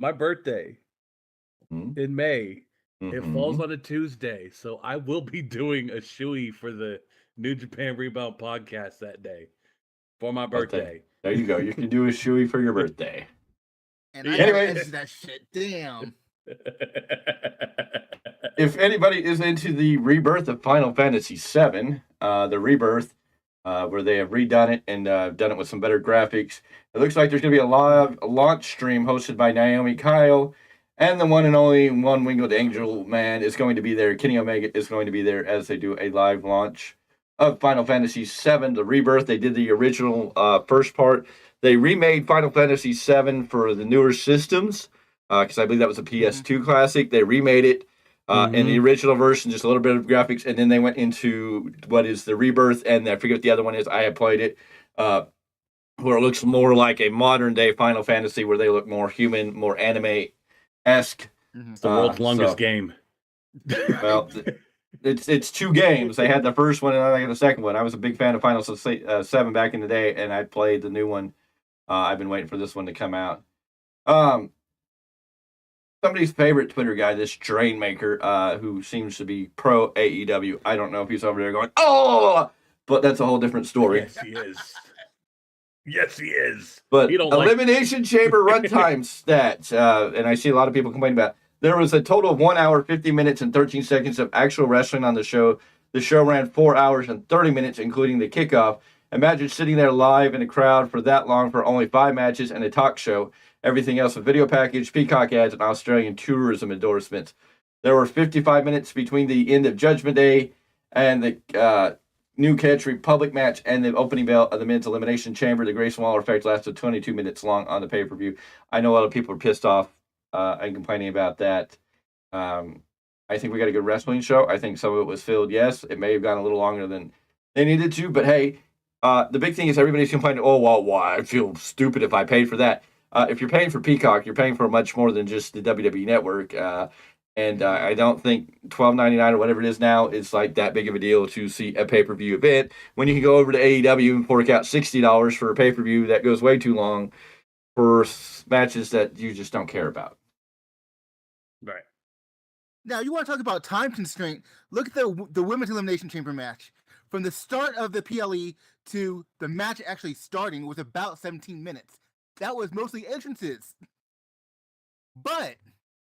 My birthday in May. It falls on a Tuesday, so I will be doing a shoey for the New Japan Rebound podcast that day for my birthday. There you go. You can do a shoey for your birthday. And I anyway, that shit. Damn. If anybody is into the rebirth of Final Fantasy VII, the rebirth, where they have redone it and done it with some better graphics, it looks like there's going to be a live launch stream hosted by Naomi Kyle, and the one and only one-winged angel man is going to be there. Kenny Omega is going to be there as they do a live launch of Final Fantasy VII, the rebirth. They did the original first part. They remade Final Fantasy VII for the newer systems, because I believe that was a PS2 classic. They remade it in the original version, just a little bit of graphics, and then they went into what is the rebirth, and I forget what the other one is. I have played it, where it looks more like a modern-day Final Fantasy, where they look more human, more anime-esque. It's the world's longest game. Well, it's two games. They had the first one, and I got the second one. I was a big fan of Final Fantasy VII back in the day, and I played the new one. I've been waiting for this one to come out. Somebody's favorite Twitter guy, this Drainmaker, who seems to be pro AEW. I don't know if he's over there going, "Oh!" But that's a whole different story. Yes, he is. Yes, he is. But Elimination Chamber runtime stats, and I see a lot of people complain about it. There was a total of 1 hour, 50 minutes, and 13 seconds of actual wrestling on the show. The show ran 4 hours and 30 minutes, including the kickoff. Imagine sitting there live in a crowd for that long for only 5 matches and a talk show. Everything else a video package, Peacock ads, and Australian tourism endorsements. There were 55 minutes between the end of Judgment Day and the New Catch Republic match and the opening bell of the men's elimination chamber. The Grayson Waller effect lasted 22 minutes long on the pay-per-view. I know a lot of people are pissed off and complaining about that. I think we got a good wrestling show. I think some of it was filled. Yes, it may have gone a little longer than they needed to, but hey, the big thing is everybody's complaining, oh, well, why? I feel stupid if I paid for that. If you're paying for Peacock, you're paying for much more than just the WWE Network. And I don't think $12.99 or whatever it is now is like that big of a deal to see a pay-per-view event when you can go over to AEW and fork out $60 for a pay-per-view that goes way too long for matches that you just don't care about. Right. Now, you want to talk about time constraint? Look at the Women's Elimination Chamber match. From the start of the PLE to the match actually starting was about 17 minutes. That was mostly entrances. But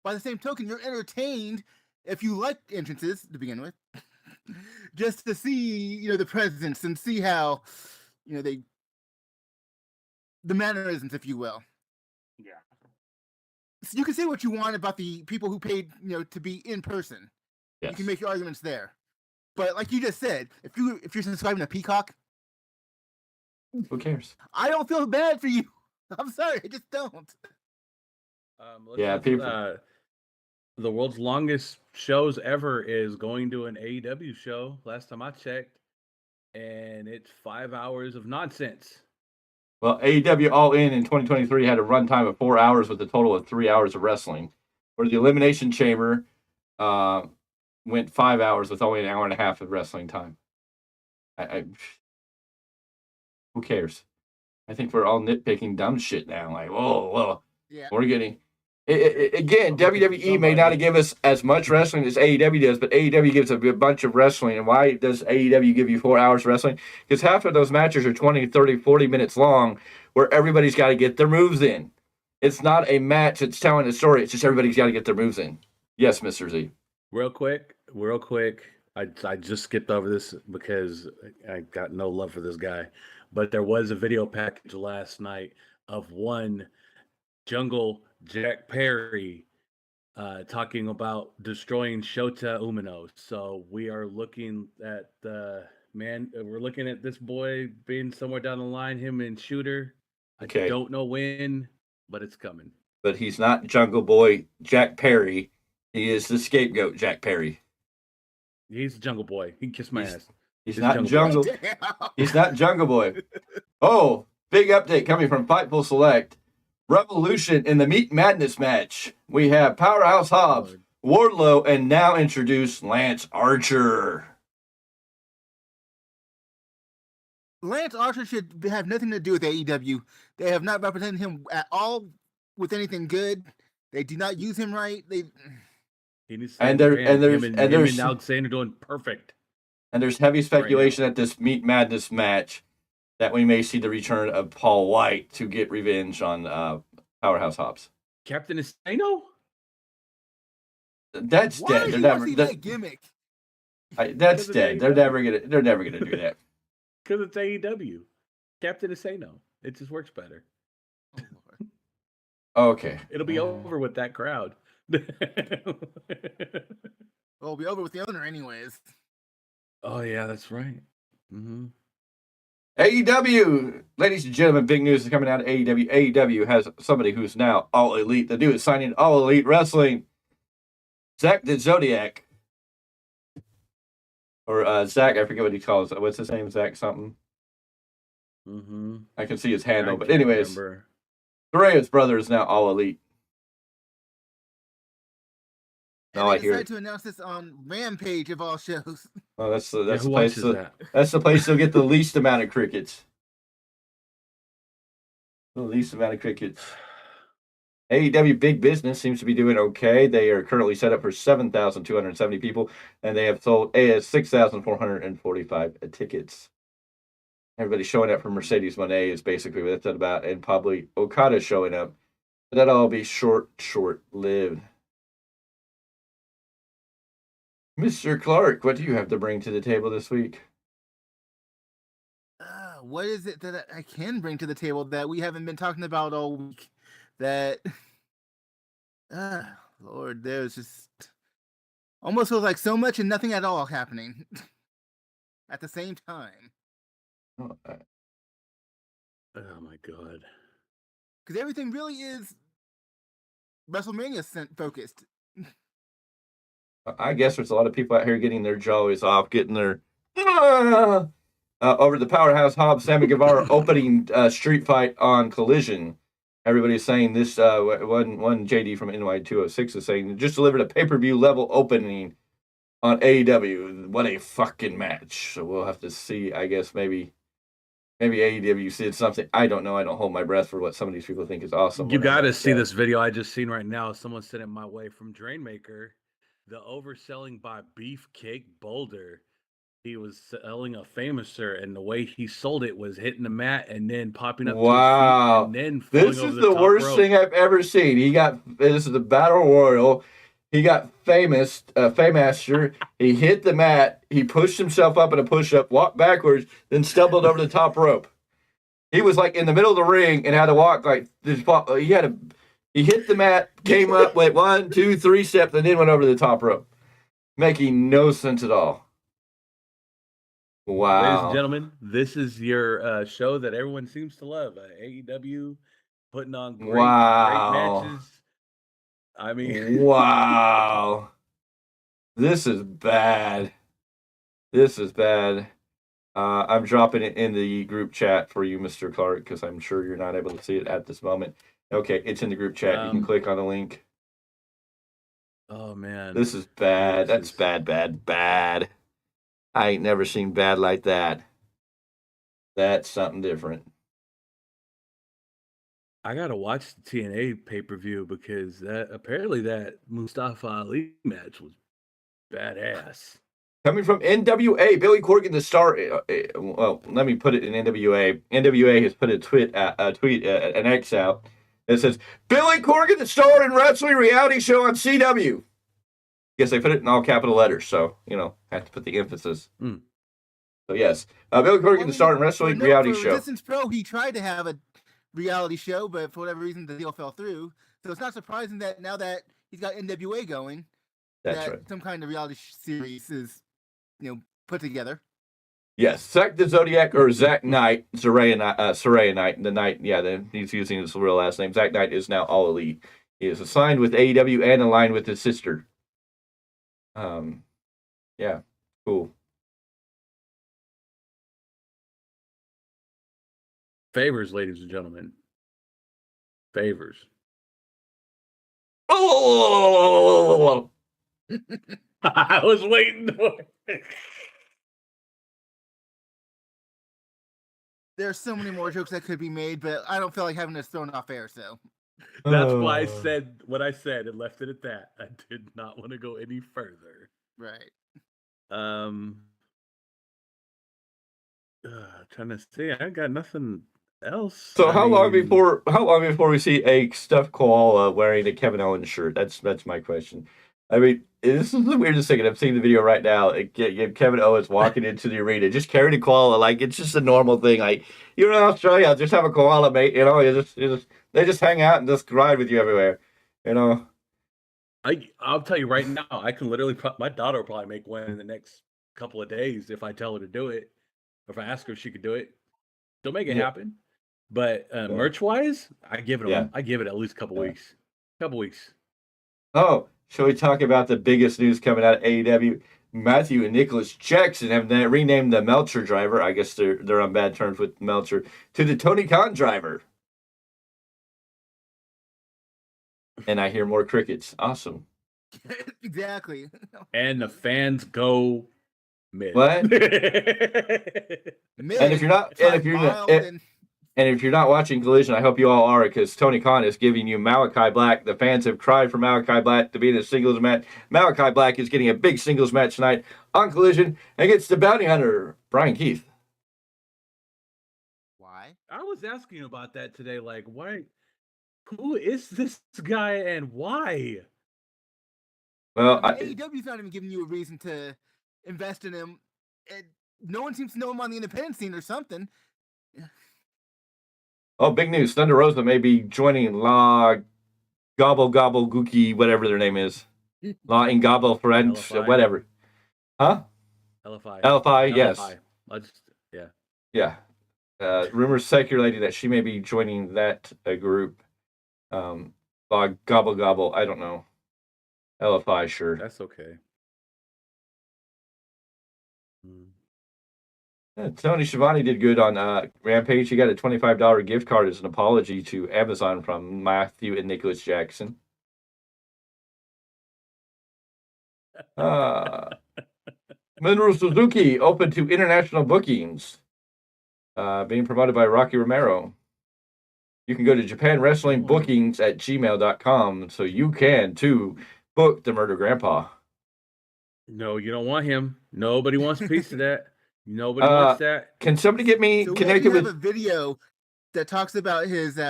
by the same token, you're entertained if you like entrances to begin with, just to see, the presence and see how, the mannerisms, if you will. Yeah. So you can say what you want about the people who paid, to be in person. Yes. You can make your arguments there. But like you just said, if you're subscribing to Peacock, who cares? I don't feel bad for you. I'm sorry, I just don't. People. The world's longest shows ever is going to an AEW show. Last time I checked, and it's 5 hours of nonsense. Well, AEW All In 2023 had a runtime of 4 hours with a total of 3 hours of wrestling, where the Elimination Chamber went 5 hours with only an hour and a half of wrestling time. Who cares? I think we're all nitpicking dumb shit now. Like, whoa, yeah. We're getting... Again, WWE may not give us as much wrestling as AEW does, but AEW gives a bunch of wrestling. And why does AEW give you 4 hours of wrestling? Because half of those matches are 20, 30, 40 minutes long where everybody's got to get their moves in. It's not a match. It's telling a story. It's just everybody's got to get their moves in. Yes, Mr. Z. Real quick. I just skipped over this because I got no love for this guy. But there was a video package last night of one Jungle Jack Perry talking about destroying Shota Umino. So we are looking at we're looking at this boy being somewhere down the line, him and Shooter. Okay. I don't know when, but it's coming. But he's not Jungle Boy Jack Perry. He is the scapegoat Jack Perry. He's Jungle Boy. He can kiss my ass. He's not Jungle. He's not Jungle Boy. Oh, big update coming from Fightful Select. Revolution in the Meat Madness match. We have Powerhouse Hobbs, Wardlow, and now introduced Lance Archer. Lance Archer should have nothing to do with AEW. They have not represented him at all with anything good. They do not use him right. There's Alexander doing perfect. And there's heavy speculation at this Meat Madness match that we may see the return of Paul White to get revenge on Powerhouse Hobbs. Captain Insano? That's dead. They're never that gimmick. That's dead. They're never gonna do that. Because it's AEW. Captain Insano. It just works better. Okay. It'll be over with that crowd. Well, it'll be over with the owner anyways. Oh yeah, that's right. Mm-hmm. AEW, ladies and gentlemen, big news is coming out of AEW. AEW has somebody who's now All Elite. The dude is signing All Elite Wrestling. Zach the Zodiac. Or Zach, I forget what he calls it. What's his name? Zach something? Mm-hmm. I can see his handle. But anyways, Reyes brother is now All Elite. And they decided to announce this on Rampage of all shows. Oh, that's the place. That's the place they'll get the least amount of crickets. The least amount of crickets. AEW Big Business seems to be doing okay. They are currently set up for 7,270 people, and they have sold 6,445 tickets. Everybody showing up for Mercedes Moné is basically what that's about, and probably Okada showing up. But that'll all be short-lived. Mr. Clarke, what do you have to bring to the table this week? what is it that I can bring to the table that we haven't been talking about all week? That, Lord, there's just almost feels like so much and nothing at all happening at the same time. Oh, Oh my god. Because everything really is WrestleMania focused. I guess there's a lot of people out here getting their jaws off, getting their over the Powerhouse Hobbs Sammy Guevara opening street fight on Collision. Everybody's saying this. One JD from NY206 is saying just delivered a pay-per-view level opening on AEW. What a fucking match! So we'll have to see. I guess maybe AEW did something. I don't know. I don't hold my breath for what some of these people think is awesome. You got to see this video I just seen right now. Someone sent it my way from Drainmaker. The overselling by Beefcake Boulder. He was selling a Famouser, and the way he sold it was hitting the mat and then popping up. Wow! To his feet and then this is the worst thing I've ever seen. This is the Battle Royal. He got Famouser. He hit the mat. He pushed himself up in a push-up, walked backwards, then stumbled over the top rope. He was like in the middle of the ring and had to walk like this. He hit the mat, came up, went 1, 2, 3 steps, and then went over the top rope, making no sense at all. Wow. Ladies and gentlemen, this is your show that everyone seems to love. AEW putting on great matches. I mean, wow. This is bad. I'm dropping it in the group chat for you, Mr. Clarke, because I'm sure you're not able to see it at this moment. Okay, it's in the group chat. You can click on the link. Oh, man. This is bad. That's bad. I ain't never seen bad like that. That's something different. I got to watch the TNA pay-per-view because apparently that Mustafa Ali match was badass. Coming from NWA, Billy Corgan, the star. Well, let me put it in NWA. NWA has put an X out. It says, Billy Corgan, the star in wrestling reality show on CW. Yes, they put it in all capital letters, so, I have to put the emphasis. So, yes. Billy Corgan, the star in wrestling reality show. Resistance Pro, he tried to have a reality show, but for whatever reason, the deal fell through. So it's not surprising that now that he's got NWA going, that's right. Some kind of reality series is, put together. Yes, Zack the Zodiac or Zack Knight, Saraya Knight, the Knight, he's using his real last name. Zack Knight is now All Elite. He is assigned with AEW and aligned with his sister. Yeah, cool. Favors, ladies and gentlemen. Favors. Oh! I was waiting for it. There's so many more jokes that could be made, but I don't feel like having this thrown off air, so. That's why I said what I said and left it at that. I did not want to go any further. Right. Trying to see. I got nothing else. So how long before we see a stuffed koala wearing a Kevin Owens shirt? That's my question. I mean, this is the weirdest thing, and I'm seeing the video right now. Kevin Owens walking into the arena, just carrying a koala, like it's just a normal thing. Like, you're in Australia, just have a koala, mate. They just hang out and just ride with you everywhere. I'll tell you right now, I can literally. My daughter will probably make one in the next couple of days if I tell her to do it, or if I ask her if she could do it. She'll make it happen. But merch wise, I give it at least a couple weeks. Oh. Shall we talk about the biggest news coming out of AEW? Matthew and Nicholas Jackson have renamed the Meltzer driver. I guess they're on bad terms with Meltzer to the Tony Khan driver. And I hear more crickets. Awesome. Exactly. And the fans go mid. What? Mid. And if you're not watching Collision, I hope you all are, because Tony Khan is giving you Malachi Black. The fans have cried for Malachi Black to be in a singles match. Malachi Black is getting a big singles match tonight on Collision against the bounty hunter, Brian Keith. Why? I was asking about that today. Like, why? Who is this guy and why? Well, AEW's not even giving you a reason to invest in him. No one seems to know him on the independent scene or something. Oh, big news. Thunder Rosa may be joining La Gobble Gobble Gookie, whatever their name is. La Ingabel French, LFI. whatever. Huh? LFI. LFI, yes. Yeah. Yeah. Rumors circulating that she may be joining that group. La Gobble Gobble, I don't know. LFI, sure. That's okay. Tony Schiavone did good on Rampage. He got a $25 gift card as an apology to Amazon from Matthew and Nicholas Jackson. Minoru Suzuki open to international bookings, being promoted by Rocky Romero. You can go to Japan Wrestling Bookings at gmail.com so you can too book the Murder Grandpa. No, you don't want him. Nobody wants a piece of that. Nobody wants that. Can somebody get me So connected we have with a video that talks about his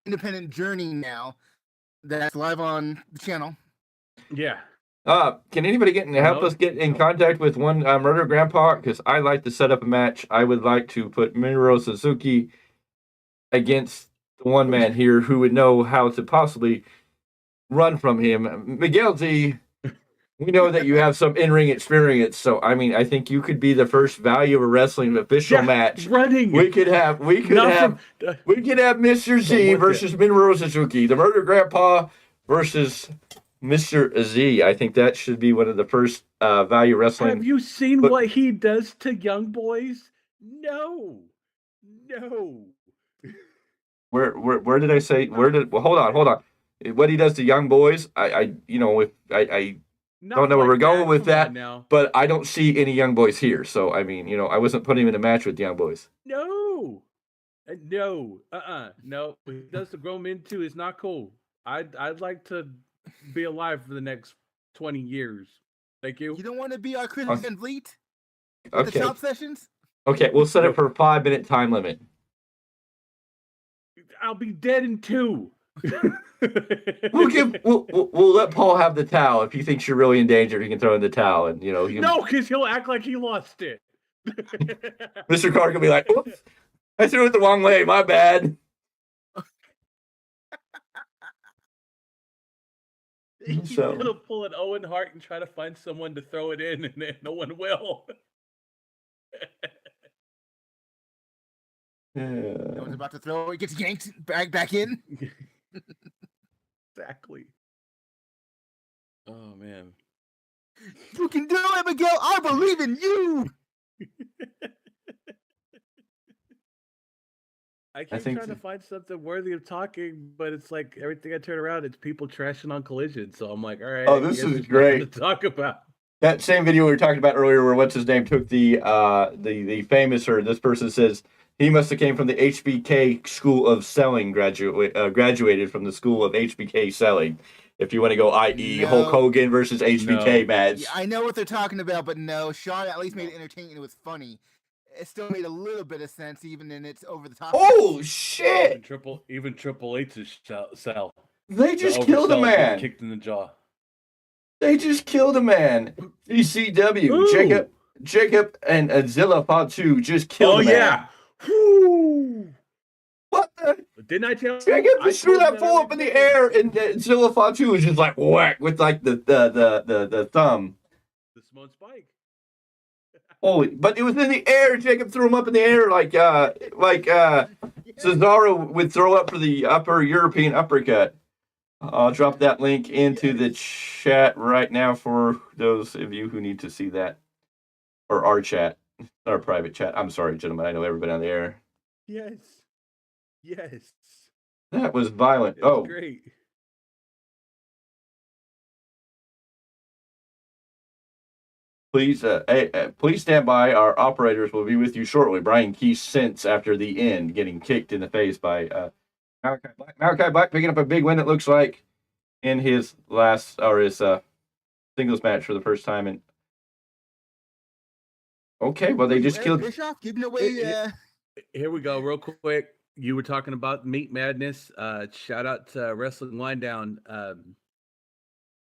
independent journey now. That's live on the channel. Yeah. Can anybody help us get in contact with one Murder Grandpa? Because I like to set up a match. I would like to put Minoru Suzuki against the one man here who would know how to possibly run from him. Miguel Z, we know that you have some in-ring experience, so I mean, I think you could be the first Value of Wrestling official match. Running. We could have Mr. Z versus Minoru Suzuki, the Murder Grandpa versus Mr. Z. I think that should be one of the first Value Wrestling. Have you seen what he does to young boys? No. Where did I say? Well, hold on. What he does to young boys, I don't know where we're going with that, but I don't see any young boys here. So, I mean, I wasn't putting him in a match with young boys. No. No. What he does to grow men too is not cool. I'd like to be alive for the next 20 years. Thank you. You don't want to be our Chris Van Vliet? Okay. The shop sessions? Okay, we'll set it for a 5-minute time limit. I'll be dead in 2. We'll let Paul have the towel. If he thinks you're really in danger, he can throw in the towel, and No, because he'll act like he lost it. Mr. Clarke will be like, "Oops, I threw it the wrong way. My bad." He's gonna pull an Owen Hart and try to find someone to throw it in, and then no one will. No one's about to throw it. Gets yanked back in. Exactly. Oh man. You can do it, Miguel. I believe in you. I keep trying to find something worthy of talking, but it's like everything I turn around, it's people trashing on Collision. So I'm like, all right. Oh, this is great to talk about. That same video we were talking about earlier, where what's his name took the famous, or this person says he must have came from the HBK School of Selling, graduated from the School of HBK Selling. If you want to go, i.e., Hulk Hogan versus HBK match. Yeah, I know what they're talking about, but no, Sean at least made it entertaining. It was funny. It still made a little bit of sense, even in its over the top. Oh shit! Even Triple H's sell. They just killed a man. Kicked in the jaw. They just killed a man. ECW. Jacob and Zilla Fatu just killed a man. Yeah. What the? Didn't I tell you? Jacob just threw that fool up in the air, and Zilla Fatu was just like whack with like the thumb. The Simone Spike. Holy! But it was in the air. Jacob threw him up in the air like Cesaro would throw up for the upper European uppercut. I'll drop that link into the chat right now for those of you who need to see that, or our chat, our private chat. I'm sorry, gentlemen. I know everybody on the air. Yes. That was violent. Great. Please stand by. Our operators will be with you shortly. Brian Keith since after the end, getting kicked in the face by Malachi Black. Malachi Black picking up a big win, it looks like, in his last, or his singles match for the first time. And okay, well, they just killed Bischoff, giving away. Here we go, real quick. You were talking about Meat Madness. Shout out to Wrestling Wind Down.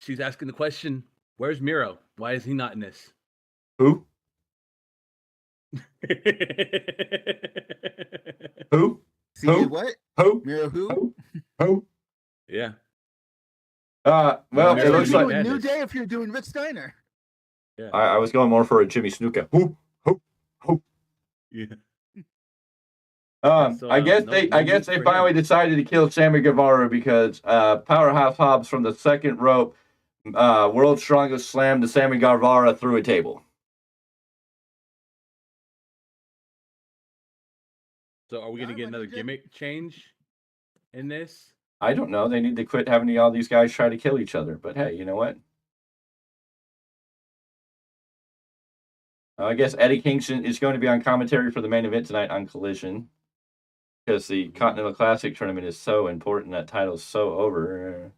She's asking the question, where's Miro? Why is he not in this? Who? Who? See Who? what? Who? Miro who? Who? Yeah. Well, Yeah, If it you're looks Miro like doing New Madness. Day, if you're doing Rick Steiner. Yeah. I was going more for a Jimmy Snuka. Who? Yeah. So, I guess no they news for finally him. decided to kill Sammy Guevara because Powerhouse Hobbs from the second rope, World's Strongest slammed to Sammy Guevara through a table. So are we going to get Dynamite another DJ? gimmick change in this? I don't know. They need to quit having all these guys try to kill each other. But hey, you know what? I guess Eddie Kingston is going to be on commentary for the main event tonight on Collision because the Continental Classic tournament is so important. That title is so over.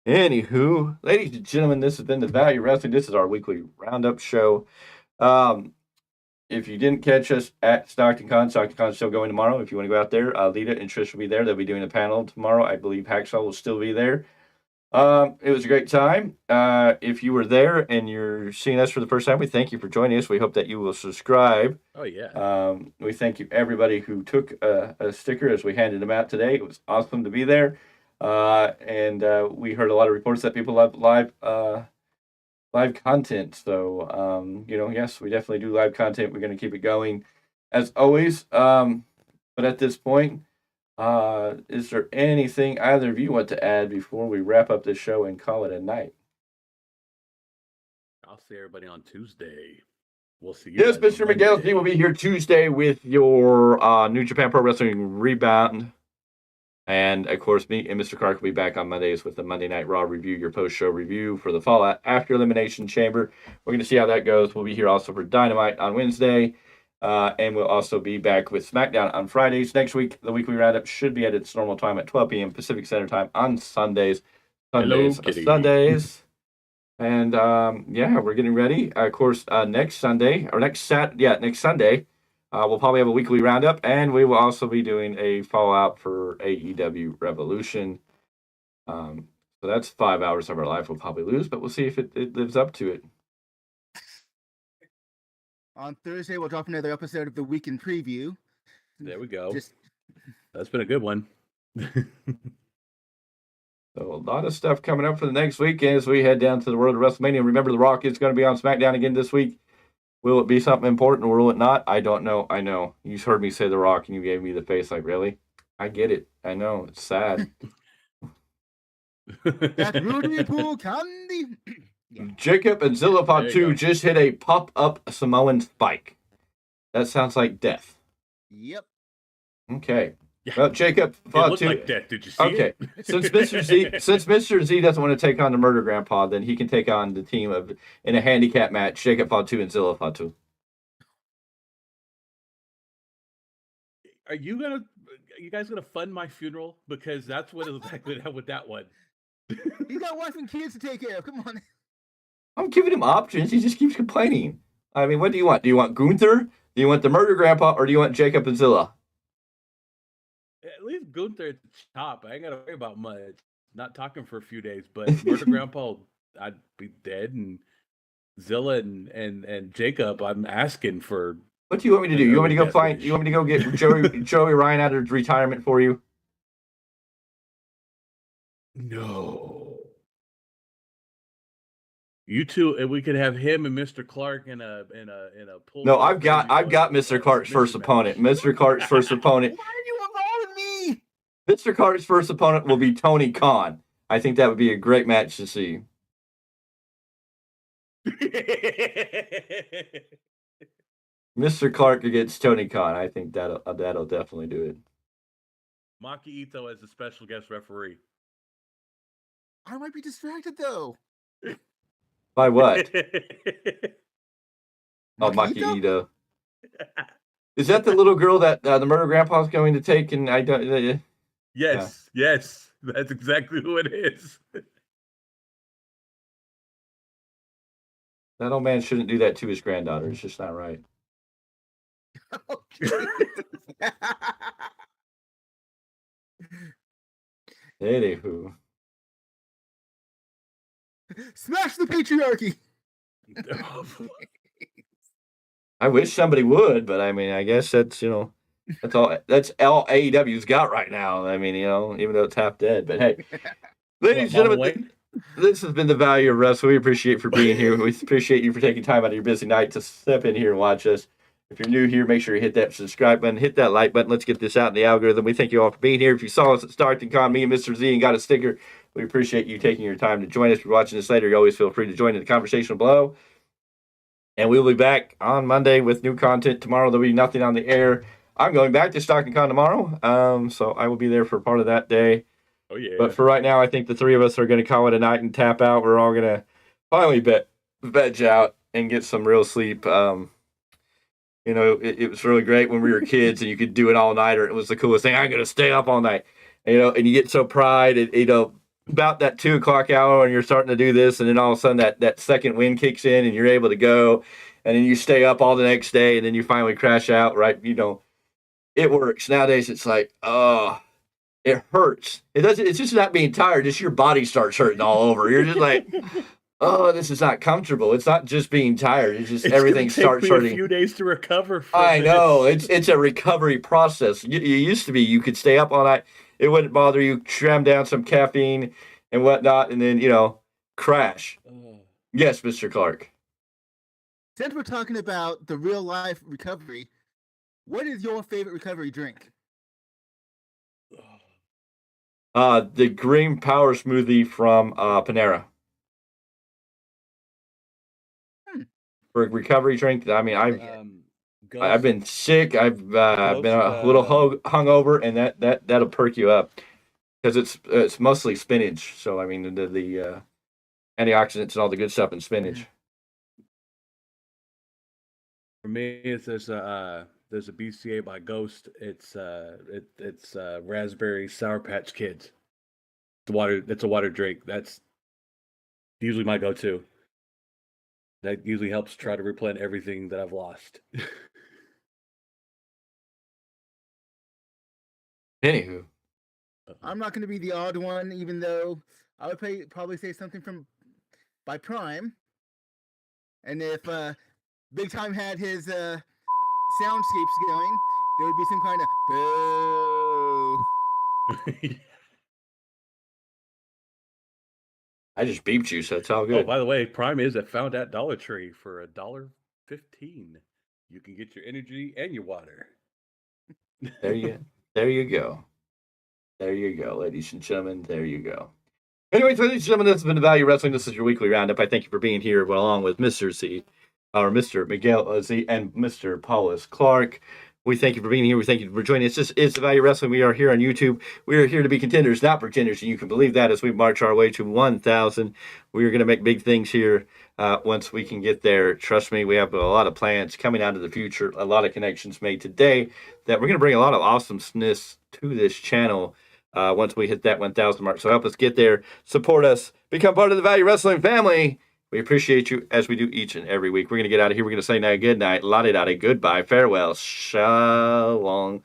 Anywho, ladies and gentlemen, this has been the Value Wrestling. This is our weekly roundup show. If you didn't catch us at Stockton Con's still going tomorrow. If you want to go out there, Lita and Trish will be there. They'll be doing a panel tomorrow. I believe Hacksaw will still be there. It was a great time. If you were there and you're seeing us for the first time, we thank you for joining us. We hope that you will subscribe. Oh, yeah. We thank you, everybody who took a sticker as we handed them out today. It was awesome to be there. And we heard a lot of reports that people love live content. So, yes, we definitely do live content. We're going to keep it going as always. But at this point, is there anything either of you want to add before we wrap up this show and call it a night? I'll see everybody on Tuesday. We'll see you. Yes, guys on Mr. Miguel Z Monday. will be here Tuesday with your New Japan Pro Wrestling Rebound. And, of course, me and Mr. Clarke will be back on Mondays with the Monday Night Raw review, your post-show review for the Fallout after Elimination Chamber. We're going to see how that goes. We'll be here also for Dynamite on Wednesday. And we'll also be back with SmackDown on Fridays. Next week, the weekly roundup should be at its normal time at 12 p.m. Pacific Standard Time on Sundays. Hello, Kitty. Sundays. And, we're getting ready. Of course, next Sunday, we'll probably have a weekly roundup, and we will also be doing a Fallout for AEW Revolution. So that's 5 hours of our life we'll probably lose, but we'll see if it lives up to it. On Thursday, we'll drop another episode of the Weekend Preview. There we go. Just That's been a good one. So a lot of stuff coming up for the next week as we head down to the world of WrestleMania. Remember, The Rock is going to be on SmackDown again this week. Will it be something important or will it not? I don't know. I know. You heard me say The Rock and you gave me the face like, really? I get it. I know. It's sad. that Rudy Pool Candy. Yeah. Jacob and Zillapod There you 2 go. just hit a pop-up Samoan spike. That sounds like death. Yep. Okay. Yeah. Well, Jacob, It Pod looked 2. like that. Did you see Okay. it? Since Mr. Z doesn't want to take on the Murder Grandpa, then he can take on the team in a handicap match, Jacob Pod 2 and Zillapod 2. Are you guys gonna fund my funeral? Because that's what exactly with that one. He's got wife and kids to take care of. Come on. I'm giving him options. He just keeps complaining. I mean, what do you want? Do you want Gunther? Do you want the Murder Grandpa? Or do you want Jacob and Zilla? At least Gunther at the top. I ain't gotta worry about much. Not talking for a few days, but Murder Grandpa, I'd be dead, and Zilla and Jacob, I'm asking for. What do you want me to do? You want me to go Death find? wish. You want me to go get Joey Ryan out of retirement for you? No. You two, and we could have him and Mr. Clarke in a pull. No, I've got Mr. Clark's first opponent. Mr. Clark's first opponent. Why are you involving me? Mr. Clark's first opponent will be Tony Khan. I think that would be a great match to see. Mr. Clark against Tony Khan. I think that'll definitely do it. Maki Ito as a special guest referee. I might be distracted though. By what? Oh, Maki Maki Ito. Is that the little girl that the Murder Grandpa's going to take? And I don't. Yes, yes, that's exactly who it is. That old man shouldn't do that to his granddaughter. It's just not right. Anywho. Smash the patriarchy. I wish somebody would, but I mean, I guess that's that's all AEW's got right now. I mean, even though it's half dead. But hey, ladies and Mama gentlemen, Wayne? this has been the Value of Wrestling. We appreciate for being here. We appreciate you for taking time out of your busy night to step in here and watch us. If you're new here, make sure you hit that subscribe button, hit that like button. Let's get this out in the algorithm. We thank you all for being here. If you saw us at StarktonCon, me and Mr. Z, and got a sticker, we appreciate you taking your time to join us. If you're watching this later, you always feel free to join in the conversation below. And we'll be back on Monday with new content. Tomorrow there'll be nothing on the air. I'm going back to StarktonCon tomorrow, so I will be there for part of that day. Oh, yeah. But for right now, I think the three of us are going to call it a night and tap out. We're all going to finally veg out and get some real sleep. It was really great when we were kids and you could do an all-nighter. It was the coolest thing. I'm going to stay up all night. And you get so pride, about that 2 o'clock hour and you're starting to do this, and then all of a sudden that second wind kicks in and you're able to go, and then you stay up all the next day, and then you finally crash out, right? It works. Nowadays, it's like, oh, it hurts. It's just not being tired. Just your body starts hurting all over. You're just like, oh, this is not comfortable. It's not just being tired. It's just everything starts hurting. A few days to recover from I know. It's a recovery process. You used to be, you could stay up all night. It wouldn't bother you. Cram down some caffeine and whatnot, and then, crash. Yes, Mr. Clarke. Since we're talking about the real life recovery, what is your favorite recovery drink? The green power smoothie from Panera. For a recovery drink, I mean, I've been sick. I've been a little hungover, and that'll perk you up because it's mostly spinach. So I mean, the antioxidants and all the good stuff in spinach. For me, there's a BCA by Ghost. It's raspberry Sour Patch Kids. It's a water drink. That's usually my go-to. That usually helps try to replenish everything that I've lost. Anywho, I'm not going to be the odd one, even though I would probably say something by Prime. And if Big Tyme had his soundscapes going, there would be some kind of boo. I just beeped you, so it's all Oh, good. by the way, Prime is found at Dollar Tree for $1.15. You can get your energy and your water. There you go. There you go, ladies and gentlemen. There you go. Anyways, ladies and gentlemen, this has been the Value Wrestling. This is your weekly roundup. I thank you for being here, along with Mr. Z, or Mr. Miguel Z, and Mr. Paulus Clarke. We thank you for being here. We thank you for joining us. This is the Value Wrestling. We are here on YouTube. We are here to be contenders, not pretenders, and you can believe that as we march our way to 1,000. We are going to make big things here once we can get there. Trust me, we have a lot of plans coming out of the future, a lot of connections made today that we're going to bring a lot of awesomeness to this channel once we hit that 1,000 mark. So help us get there. Support us. Become part of the Value Wrestling family. We appreciate you as we do each and every week. We're going to get out of here. We're going to say now good night, la-di-da-di, goodbye, farewell, shalom.